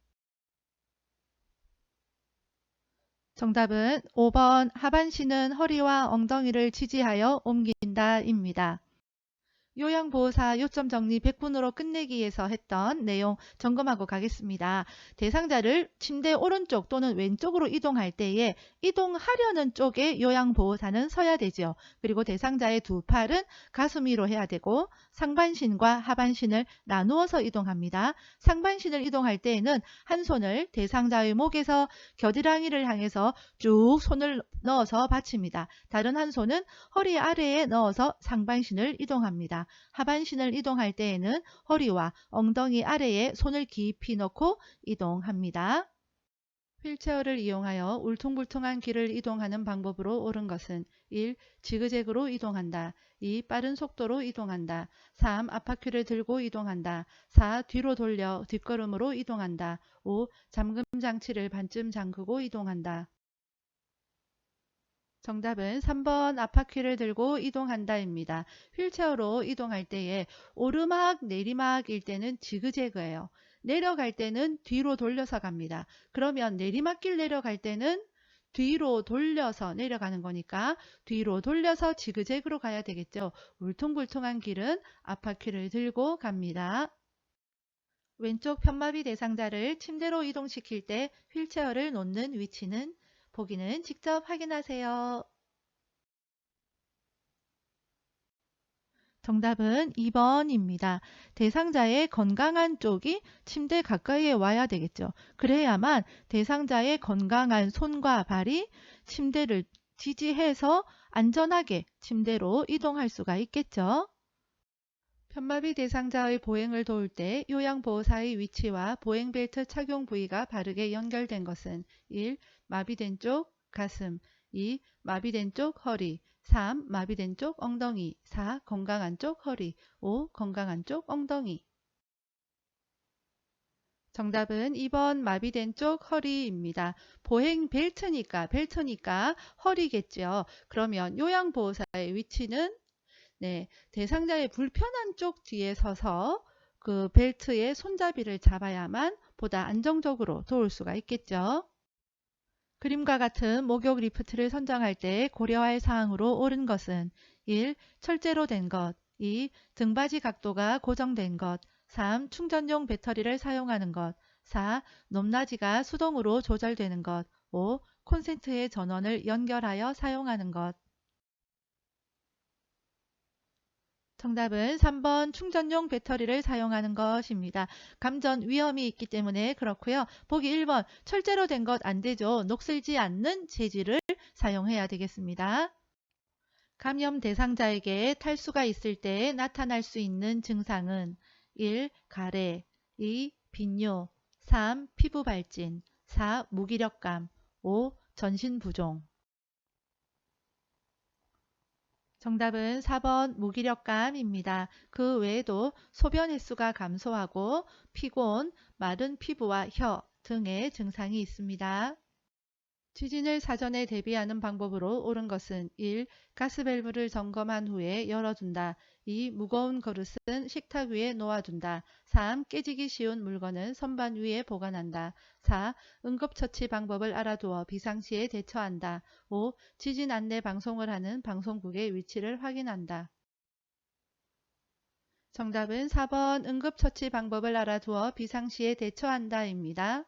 정답은 5번 하반신은 허리와 엉덩이를 지지하여 옮긴다 입니다. 요양보호사 요점 정리 100분으로 끝내기에서 했던 내용 점검하고 가겠습니다. 대상자를 침대 오른쪽 또는 왼쪽으로 이동할 때에 이동하려는 쪽에 요양보호사는 서야 되죠. 그리고 대상자의 두 팔은 가슴 위로 해야 되고 상반신과 하반신을 나누어서 이동합니다. 상반신을 이동할 때에는 한 손을 대상자의 목에서 겨드랑이를 향해서 쭉 손을 넣어서 받칩니다. 다른 한 손은 허리 아래에 넣어서 상반신을 이동합니다. 하반신을 이동할 때에는 허리와 엉덩이 아래에 손을 깊이 넣고 이동합니다. 휠체어를 이용하여 울퉁불퉁한 길을 이동하는 방법으로 옳은 것은 1. 지그재그로 이동한다. 2. 빠른 속도로 이동한다. 3. 앞바퀴를 들고 이동한다. 4. 뒤로 돌려 뒷걸음으로 이동한다. 5. 잠금 장치를 반쯤 잠그고 이동한다. 정답은 3번 앞바퀴를 들고 이동한다입니다. 휠체어로 이동할 때에 오르막 내리막일 때는 지그재그예요. 내려갈 때는 뒤로 돌려서 갑니다. 그러면 내리막길 내려갈 때는 뒤로 돌려서 내려가는 거니까 뒤로 돌려서 지그재그로 가야 되겠죠. 울퉁불퉁한 길은 앞바퀴를 들고 갑니다. 왼쪽 편마비 대상자를 침대로 이동시킬 때 휠체어를 놓는 위치는 보기는 직접 확인하세요. 정답은 2번입니다. 대상자의 건강한 쪽이 침대 가까이에 와야 되겠죠. 그래야만 대상자의 건강한 손과 발이 침대를 지지해서 안전하게 침대로 이동할 수가 있겠죠. 편마비 대상자의 보행을 도울 때 요양보호사의 위치와 보행벨트 착용 부위가 바르게 연결된 것은 1. 마비된 쪽 가슴 2. 마비된 쪽 허리 3. 마비된 쪽 엉덩이 4. 건강한 쪽 허리 5. 건강한 쪽 엉덩이 정답은 2번 마비된 쪽 허리입니다. 보행 벨트니까 허리겠죠. 그러면 요양보호사의 위치는 대상자의 불편한 쪽 뒤에 서서 그 벨트의 손잡이를 잡아야만 보다 안정적으로 도울 수가 있겠죠. 그림과 같은 목욕 리프트를 선정할 때 고려할 사항으로 옳은 것은 1. 철제로 된 것 2. 등받이 각도가 고정된 것 3. 충전용 배터리를 사용하는 것 4. 높낮이가 수동으로 조절되는 것 5. 콘센트의 전원을 연결하여 사용하는 것 정답은 3번 충전용 배터리를 사용하는 것입니다. 감전 위험이 있기 때문에 그렇고요. 보기 1번 철제로 된 것 안 되죠. 녹슬지 않는 재질을 사용해야 되겠습니다. 감염 대상자에게 탈수가 있을 때 나타날 수 있는 증상은 1. 가래 2. 빈뇨 3. 피부 발진 4. 무기력감 5. 전신 부종 정답은 4번 무기력감입니다. 그 외에도 소변 횟수가 감소하고 피곤, 마른 피부와 혀 등의 증상이 있습니다. 지진을 사전에 대비하는 방법으로 옳은 것은 1. 가스밸브를 점검한 후에 열어둔다. 2. 무거운 그릇은 식탁 위에 놓아둔다. 3. 깨지기 쉬운 물건은 선반 위에 보관한다. 4. 응급처치 방법을 알아두어 비상시에 대처한다. 5. 지진 안내 방송을 하는 방송국의 위치를 확인한다. 정답은 4번 응급처치 방법을 알아두어 비상시에 대처한다입니다.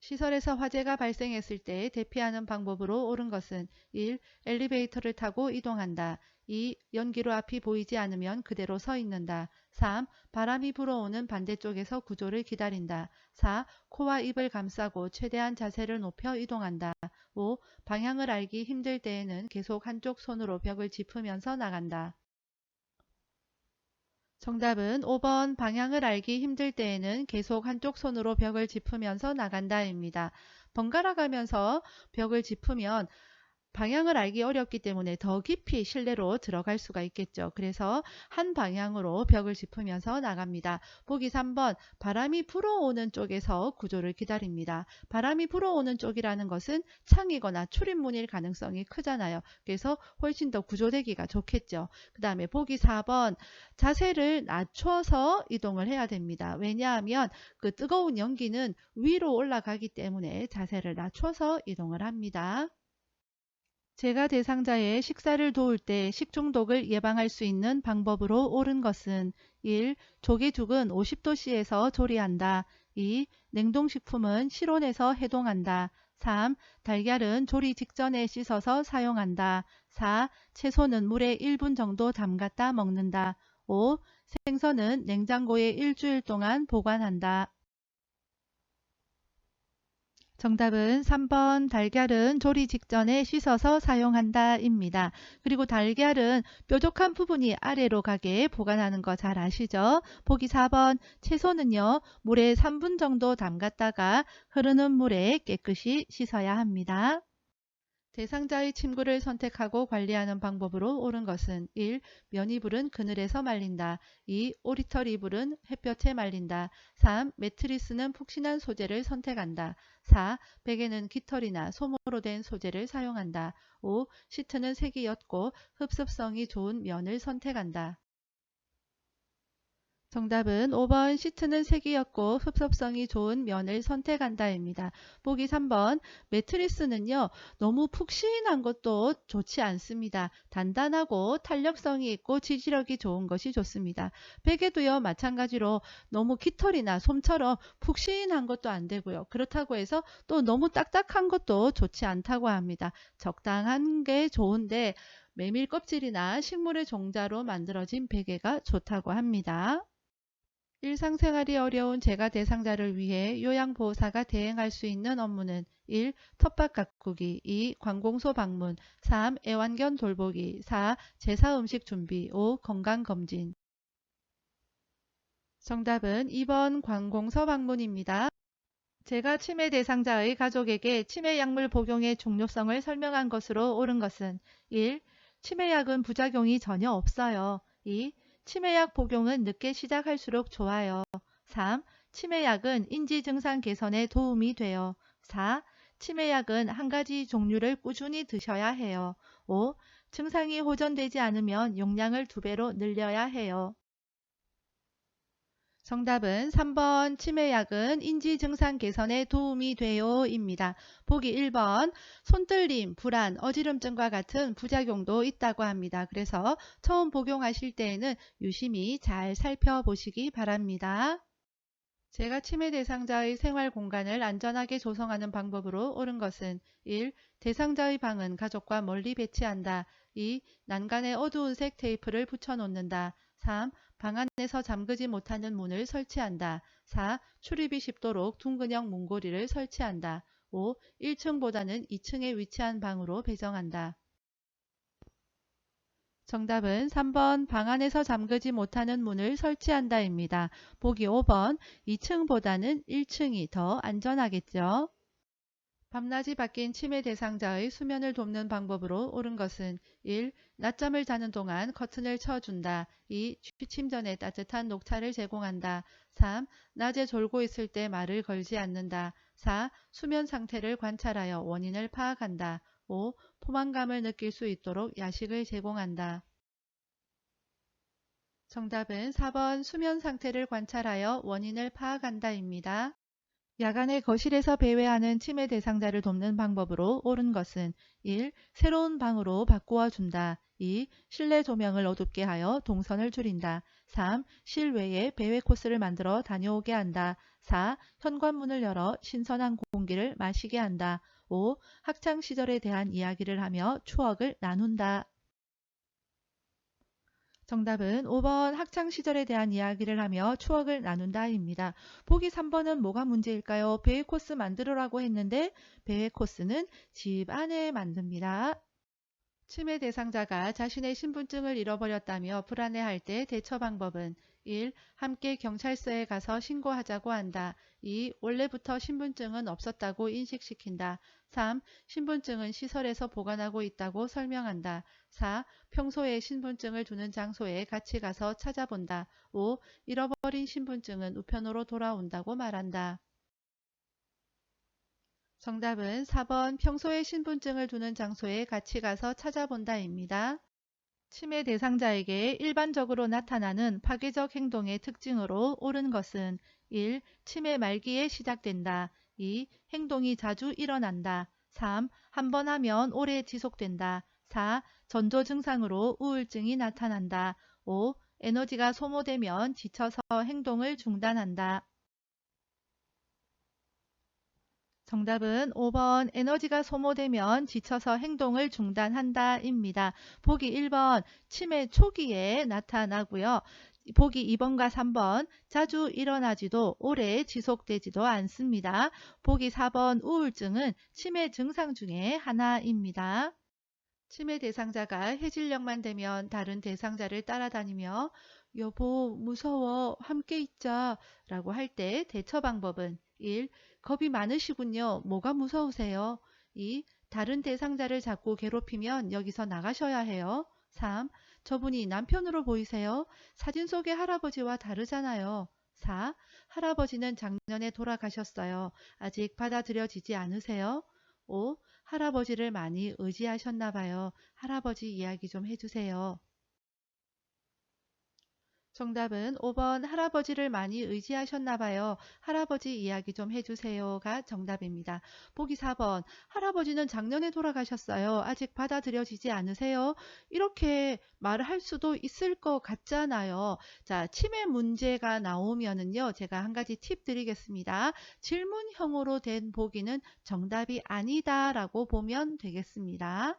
시설에서 화재가 발생했을 때 대피하는 방법으로 옳은 것은 1. 엘리베이터를 타고 이동한다. 2. 연기로 앞이 보이지 않으면 그대로 서 있는다. 3. 바람이 불어오는 반대쪽에서 구조를 기다린다. 4. 코와 입을 감싸고 최대한 자세를 높여 이동한다. 5. 방향을 알기 힘들 때에는 계속 한쪽 손으로 벽을 짚으면서 나간다. 정답은 5번 방향을 알기 힘들 때에는 계속 한쪽 손으로 벽을 짚으면서 나간다입니다. 번갈아 가면서 벽을 짚으면 방향을 알기 어렵기 때문에 더 깊이 실내로 들어갈 수가 있겠죠. 그래서 한 방향으로 벽을 짚으면서 나갑니다. 보기 3번 바람이 불어오는 쪽에서 구조를 기다립니다. 바람이 불어오는 쪽이라는 것은 창이거나 출입문일 가능성이 크잖아요. 그래서 훨씬 더 구조되기가 좋겠죠. 그 다음에 보기 4번 자세를 낮춰서 이동을 해야 됩니다. 왜냐하면 그 뜨거운 연기는 위로 올라가기 때문에 자세를 낮춰서 이동을 합니다. 제가 대상자의 식사를 도울 때 식중독을 예방할 수 있는 방법으로 옳은 것은 1. 조개죽은 50도씨에서 조리한다. 2. 냉동식품은 실온에서 해동한다. 3. 달걀은 조리 직전에 씻어서 사용한다. 4. 채소는 물에 1분 정도 담갔다 먹는다. 5. 생선은 냉장고에 일주일 동안 보관한다. 정답은 3번 달걀은 조리 직전에 씻어서 사용한다 입니다. 그리고 달걀은 뾰족한 부분이 아래로 가게 보관하는 거 잘 아시죠? 보기 4번 채소는요 물에 3분 정도 담갔다가 흐르는 물에 깨끗이 씻어야 합니다. 대상자의 침구를 선택하고 관리하는 방법으로 옳은 것은 1. 면이불은 그늘에서 말린다. 2. 오리털 이불은 햇볕에 말린다. 3. 매트리스는 푹신한 소재를 선택한다. 4. 베개는 깃털이나 솜으로 된 소재를 사용한다. 5. 시트는 색이 옅고 흡습성이 좋은 면을 선택한다. 정답은 5번 시트는 색이었고 흡습성이 좋은 면을 선택한다입니다. 보기 3번 매트리스는요 너무 푹신한 것도 좋지 않습니다. 단단하고 탄력성이 있고 지지력이 좋은 것이 좋습니다. 베개도요 마찬가지로 너무 깃털이나 솜처럼 푹신한 것도 안 되고요. 그렇다고 해서 또 너무 딱딱한 것도 좋지 않다고 합니다. 적당한 게 좋은데 메밀 껍질이나 식물의 종자로 만들어진 베개가 좋다고 합니다. 일상생활이 어려운 재가 대상자를 위해 요양보호사가 대행할 수 있는 업무는 1. 텃밭 가꾸기 2. 관공서 방문 3. 애완견 돌보기 4. 제사 음식 준비 5. 건강검진 정답은 2번 관공서 방문입니다. 제가 치매 대상자의 가족에게 치매 약물 복용의 중요성을 설명한 것으로 옳은 것은 1. 치매약은 부작용이 전혀 없어요. 2. 치매약 복용은 늦게 시작할수록 좋아요. 3. 치매약은 인지 증상 개선에 도움이 돼요. 4. 치매약은 한 가지 종류를 꾸준히 드셔야 해요. 5. 증상이 호전되지 않으면 용량을 2배로 늘려야 해요. 정답은 3번 치매약은 인지 증상 개선에 도움이 돼요 입니다. 보기 1번 손떨림, 불안, 어지럼증과 같은 부작용도 있다고 합니다. 그래서 처음 복용하실 때에는 유심히 잘 살펴보시기 바랍니다. 제가 치매 대상자의 생활 공간을 안전하게 조성하는 방법으로 옳은 것은 1. 대상자의 방은 가족과 멀리 배치한다. 2. 난간에 어두운 색 테이프를 붙여놓는다. 3. 방 안에서 잠그지 못하는 문을 설치한다. 4. 출입이 쉽도록 둥근형 문고리를 설치한다. 5. 1층보다는 2층에 위치한 방으로 배정한다. 정답은 3번 방 안에서 잠그지 못하는 문을 설치한다입니다. 보기 5번 2층보다는 1층이 더 안전하겠죠. 밤낮이 바뀐 치매 대상자의 수면을 돕는 방법으로 옳은 것은 1. 낮잠을 자는 동안 커튼을 쳐준다. 2. 취침 전에 따뜻한 녹차를 제공한다. 3. 낮에 졸고 있을 때 말을 걸지 않는다. 4. 수면 상태를 관찰하여 원인을 파악한다. 5. 포만감을 느낄 수 있도록 야식을 제공한다. 정답은 4번 수면 상태를 관찰하여 원인을 파악한다입니다. 야간에 거실에서 배회하는 치매 대상자를 돕는 방법으로 옳은 것은 1. 새로운 방으로 바꾸어 준다. 2. 실내 조명을 어둡게 하여 동선을 줄인다. 3. 실외에 배회 코스를 만들어 다녀오게 한다. 4. 현관문을 열어 신선한 공기를 마시게 한다. 5. 학창시절에 대한 이야기를 하며 추억을 나눈다. 정답은 5번 학창시절에 대한 이야기를 하며 추억을 나눈다입니다. 보기 3번은 뭐가 문제일까요? 배회 코스 만들으라고 했는데 배회 코스는 집 안에 만듭니다. 침해 대상자가 자신의 신분증을 잃어버렸다며 불안해할 때 대처 방법은 1. 함께 경찰서에 가서 신고하자고 한다. 2. 원래부터 신분증은 없었다고 인식시킨다. 3. 신분증은 시설에서 보관하고 있다고 설명한다. 4. 평소에 신분증을 두는 장소에 같이 가서 찾아본다. 5. 잃어버린 신분증은 우편으로 돌아온다고 말한다. 정답은 4번 평소에 신분증을 두는 장소에 같이 가서 찾아본다입니다. 침해 대상자에게 일반적으로 나타나는 파괴적 행동의 특징으로 옳은 것은 1. 침해 말기에 시작된다. 2. 행동이 자주 일어난다. 3. 한 번 하면 오래 지속된다. 4. 전조 증상으로 우울증이 나타난다. 5. 에너지가 소모되면 지쳐서 행동을 중단한다. 정답은 5번 에너지가 소모되면 지쳐서 행동을 중단한다 입니다. 보기 1번 치매 초기에 나타나고요. 보기 2번과 3번 자주 일어나지도 오래 지속되지도 않습니다. 보기 4번 우울증은 치매 증상 중에 하나입니다. 치매 대상자가 해질녘만 되면 다른 대상자를 따라다니며 여보 무서워 함께 있자 라고 할 때 대처 방법은 1. 겁이 많으시군요. 뭐가 무서우세요? 2. 다른 대상자를 자꾸 괴롭히면 여기서 나가셔야 해요. 3. 저분이 남편으로 보이세요? 사진 속의 할아버지와 다르잖아요. 4. 할아버지는 작년에 돌아가셨어요. 아직 받아들여지지 않으세요? 5. 할아버지를 많이 의지하셨나 봐요. 할아버지 이야기 좀 해주세요. 정답은 5번 할아버지를 많이 의지하셨나 봐요. 할아버지 이야기 좀 해주세요가 정답입니다. 보기 4번 할아버지는 작년에 돌아가셨어요. 아직 받아들여지지 않으세요? 이렇게 말을 할 수도 있을 것 같잖아요. 자, 치매 문제가 나오면은요. 제가 한 가지 팁 드리겠습니다. 질문형으로 된 보기는 정답이 아니다 라고 보면 되겠습니다.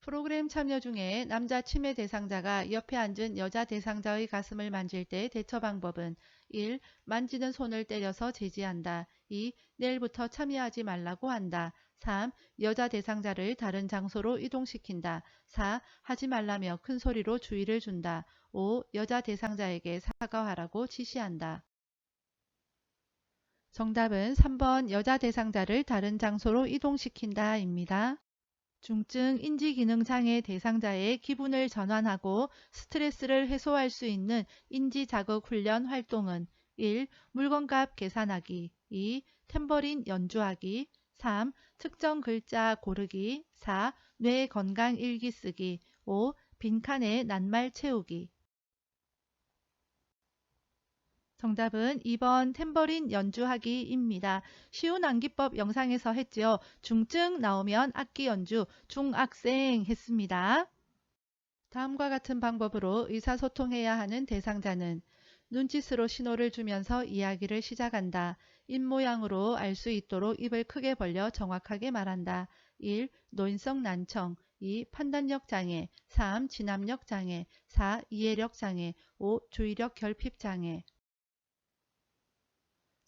프로그램 참여 중에 남자 치매 대상자가 옆에 앉은 여자 대상자의 가슴을 만질 때 대처 방법은 1. 만지는 손을 때려서 제지한다. 2. 내일부터 참여하지 말라고 한다. 3. 여자 대상자를 다른 장소로 이동시킨다. 4. 하지 말라며 큰 소리로 주의를 준다. 5. 여자 대상자에게 사과하라고 지시한다. 정답은 3번 여자 대상자를 다른 장소로 이동시킨다 입니다. 중증 인지기능장애 대상자의 기분을 전환하고 스트레스를 해소할 수 있는 인지자극훈련 활동은 1. 물건값 계산하기 2. 탬버린 연주하기 3. 특정 글자 고르기 4. 뇌 건강 일기 쓰기 5. 빈칸에 낱말 채우기 정답은 2번 탬버린 연주하기입니다. 쉬운 암기법 영상에서 했죠. 중증 나오면 악기 연주, 중학생 했습니다. 다음과 같은 방법으로 의사소통해야 하는 대상자는 눈짓으로 신호를 주면서 이야기를 시작한다. 입모양으로 알 수 있도록 입을 크게 벌려 정확하게 말한다. 1. 노인성 난청 2. 판단력 장애 3. 진압력 장애 4. 이해력 장애 5. 주의력 결핍 장애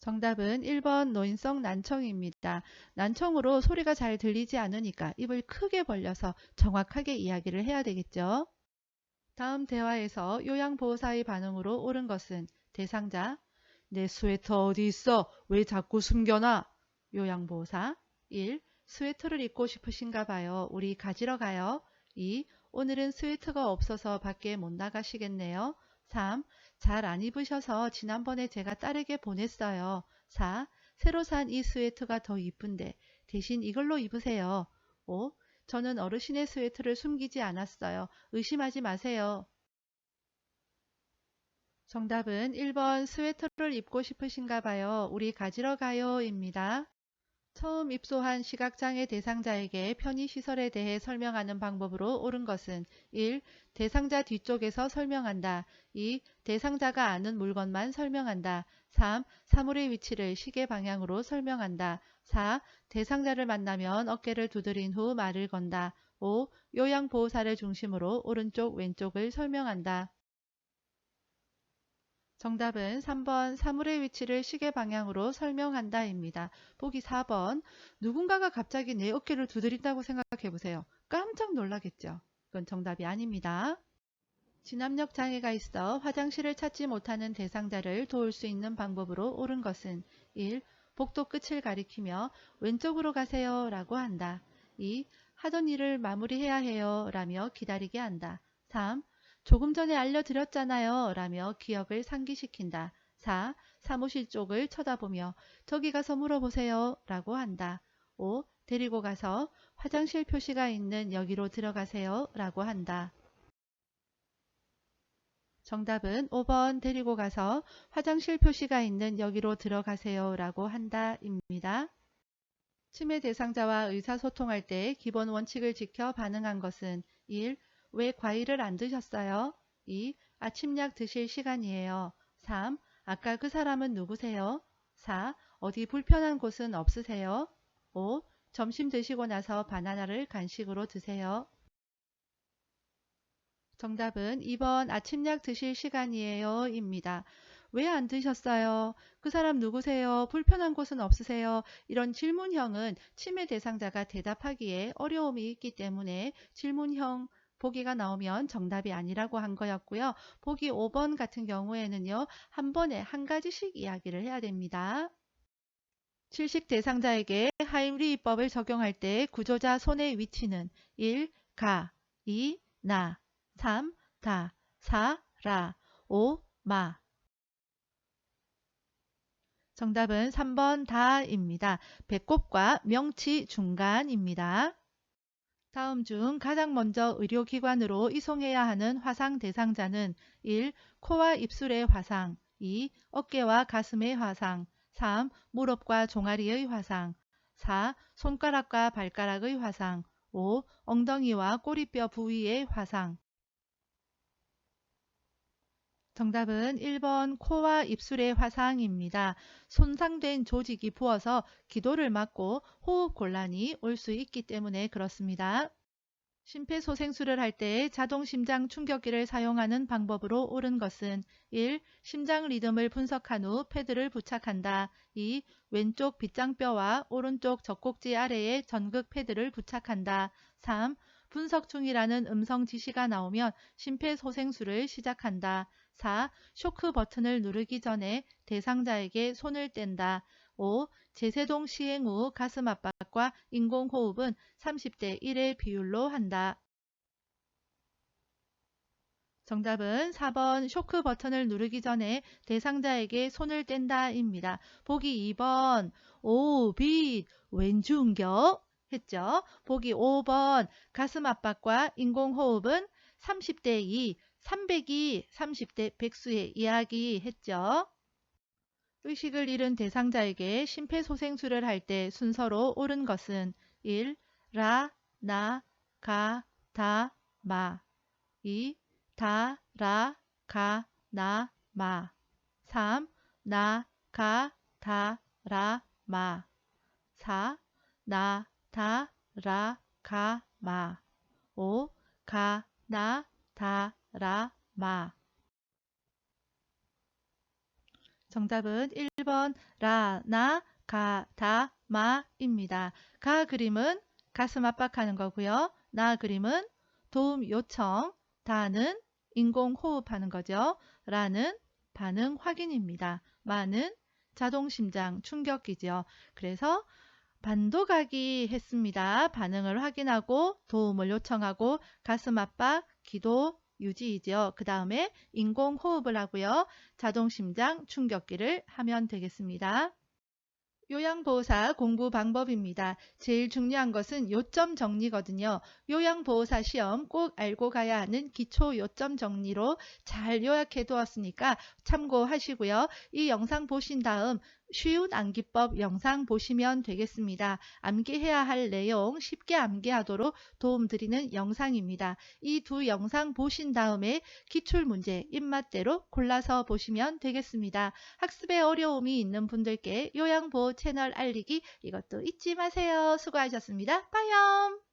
정답은 1번 노인성 난청입니다. 난청으로 소리가 잘 들리지 않으니까 입을 크게 벌려서 정확하게 이야기를 해야 되겠죠. 다음 대화에서 요양보호사의 반응으로 옳은 것은 대상자 내 스웨터 어디 있어? 왜 자꾸 숨겨놔? 요양보호사 1. 스웨터를 입고 싶으신가 봐요. 우리 가지러 가요. 2. 오늘은 스웨터가 없어서 밖에 못 나가시겠네요. 3. 잘 안 입으셔서 지난번에 제가 딸에게 보냈어요. 4. 새로 산 이 스웨터가 더 이쁜데 대신 이걸로 입으세요. 5. 저는 어르신의 스웨터를 숨기지 않았어요. 의심하지 마세요. 정답은 1번 스웨터를 입고 싶으신가 봐요. 우리 가지러 가요 입니다. 처음 입소한 시각장애 대상자에게 편의시설에 대해 설명하는 방법으로 옳은 것은 1. 대상자 뒤쪽에서 설명한다. 2. 대상자가 아는 물건만 설명한다. 3. 사물의 위치를 시계 방향으로 설명한다. 4. 대상자를 만나면 어깨를 두드린 후 말을 건다. 5. 요양보호사를 중심으로 오른쪽 왼쪽을 설명한다. 정답은 3번 사물의 위치를 시계 방향으로 설명한다 입니다. 보기 4번 누군가가 갑자기 내 어깨를 두드린다고 생각해 보세요. 깜짝 놀라겠죠. 그건 정답이 아닙니다. 진압력 장애가 있어 화장실을 찾지 못하는 대상자를 도울 수 있는 방법으로 옳은 것은 1. 복도 끝을 가리키며 왼쪽으로 가세요 라고 한다. 2. 하던 일을 마무리해야 해요 라며 기다리게 한다. 3. 조금 전에 알려드렸잖아요 라며 기억을 상기시킨다. 4. 사무실 쪽을 쳐다보며 저기 가서 물어보세요 라고 한다. 5. 데리고 가서 화장실 표시가 있는 여기로 들어가세요 라고 한다. 정답은 5번 데리고 가서 화장실 표시가 있는 여기로 들어가세요 라고 한다 입니다. 치매 대상자와 의사소통할 때 기본 원칙을 지켜 반응한 것은 1. 왜 과일을 안 드셨어요? 2. 아침약 드실 시간이에요. 3. 아까 그 사람은 누구세요? 4. 어디 불편한 곳은 없으세요? 5. 점심 드시고 나서 바나나를 간식으로 드세요. 정답은 2번 아침약 드실 시간이에요 입니다. 왜 안 드셨어요? 그 사람 누구세요? 불편한 곳은 없으세요? 이런 질문형은 치매 대상자가 대답하기에 어려움이 있기 때문에 질문형 보기가 나오면 정답이 아니라고 한 거였고요. 보기 5번 같은 경우에는요. 한 번에 한 가지씩 이야기를 해야 됩니다. 질식 대상자에게 하임리히법을 적용할 때 구조자 손의 위치는 1. 가 2. 나 3. 다 4. 라 5. 마 정답은 3번 다입니다. 배꼽과 명치 중간입니다. 다음 중 가장 먼저 의료기관으로 이송해야 하는 화상 대상자는 1. 코와 입술의 화상 2. 어깨와 가슴의 화상 3. 무릎과 종아리의 화상 4. 손가락과 발가락의 화상 5. 엉덩이와 꼬리뼈 부위의 화상 정답은 1번 코와 입술의 화상입니다. 손상된 조직이 부어서 기도를 막고 호흡 곤란이 올 수 있기 때문에 그렇습니다. 심폐소생술을 할 때 자동 심장 충격기를 사용하는 방법으로 옳은 것은 1. 심장 리듬을 분석한 후 패드를 부착한다. 2. 왼쪽 빗장뼈와 오른쪽 젖꼭지 아래에 전극 패드를 부착한다. 3. 분석 중이라는 음성 지시가 나오면 심폐소생술을 시작한다. 4. 쇼크 버튼을 누르기 전에 대상자에게 손을 뗀다. 5. 제세동 시행 후 가슴 압박과 인공호흡은 30대 1의 비율로 한다. 정답은 4번 쇼크 버튼을 누르기 전에 대상자에게 손을 뗀다 입니다. 보기 2번 오빛 왼중격 했죠. 보기 5번 가슴 압박과 인공호흡은 30대 2, 300이 30대 백수의 이야기 했죠. 의식을 잃은 대상자에게 심폐소생술을 할 때 순서로 옳은 것은 1. 라, 나, 가, 다, 마 2. 다, 라, 가, 나, 마 3. 나, 가, 다, 라, 마 4. 나, 다, 라, 가, 마 5. 가, 나, 다, 라, 마 정답은 1번 라, 나, 가, 다, 마입니다. 가 그림은 가슴 압박하는 거고요. 나 그림은 도움 요청, 다는 인공호흡하는 거죠. 라는 반응 확인입니다. 마는 자동심장 충격기죠. 그래서 반도가기 했습니다. 반응을 확인하고 도움을 요청하고 가슴 압박, 기도 유지이죠. 그 다음에 인공호흡을 하고요. 자동심장 충격기를 하면 되겠습니다. 요양보호사 공부 방법입니다. 제일 중요한 것은 요점 정리거든요. 요양보호사 시험 꼭 알고 가야 하는 기초 요점 정리로 잘 요약해 두었으니까 참고하시고요. 이 영상 보신 다음 쉬운 암기법 영상 보시면 되겠습니다. 암기해야 할 내용 쉽게 암기하도록 도움드리는 영상입니다. 이 두 영상 보신 다음에 기출문제 입맛대로 골라서 보시면 되겠습니다. 학습에 어려움이 있는 분들께 요양보호 채널 알리기 이것도 잊지 마세요. 수고하셨습니다. 빠염!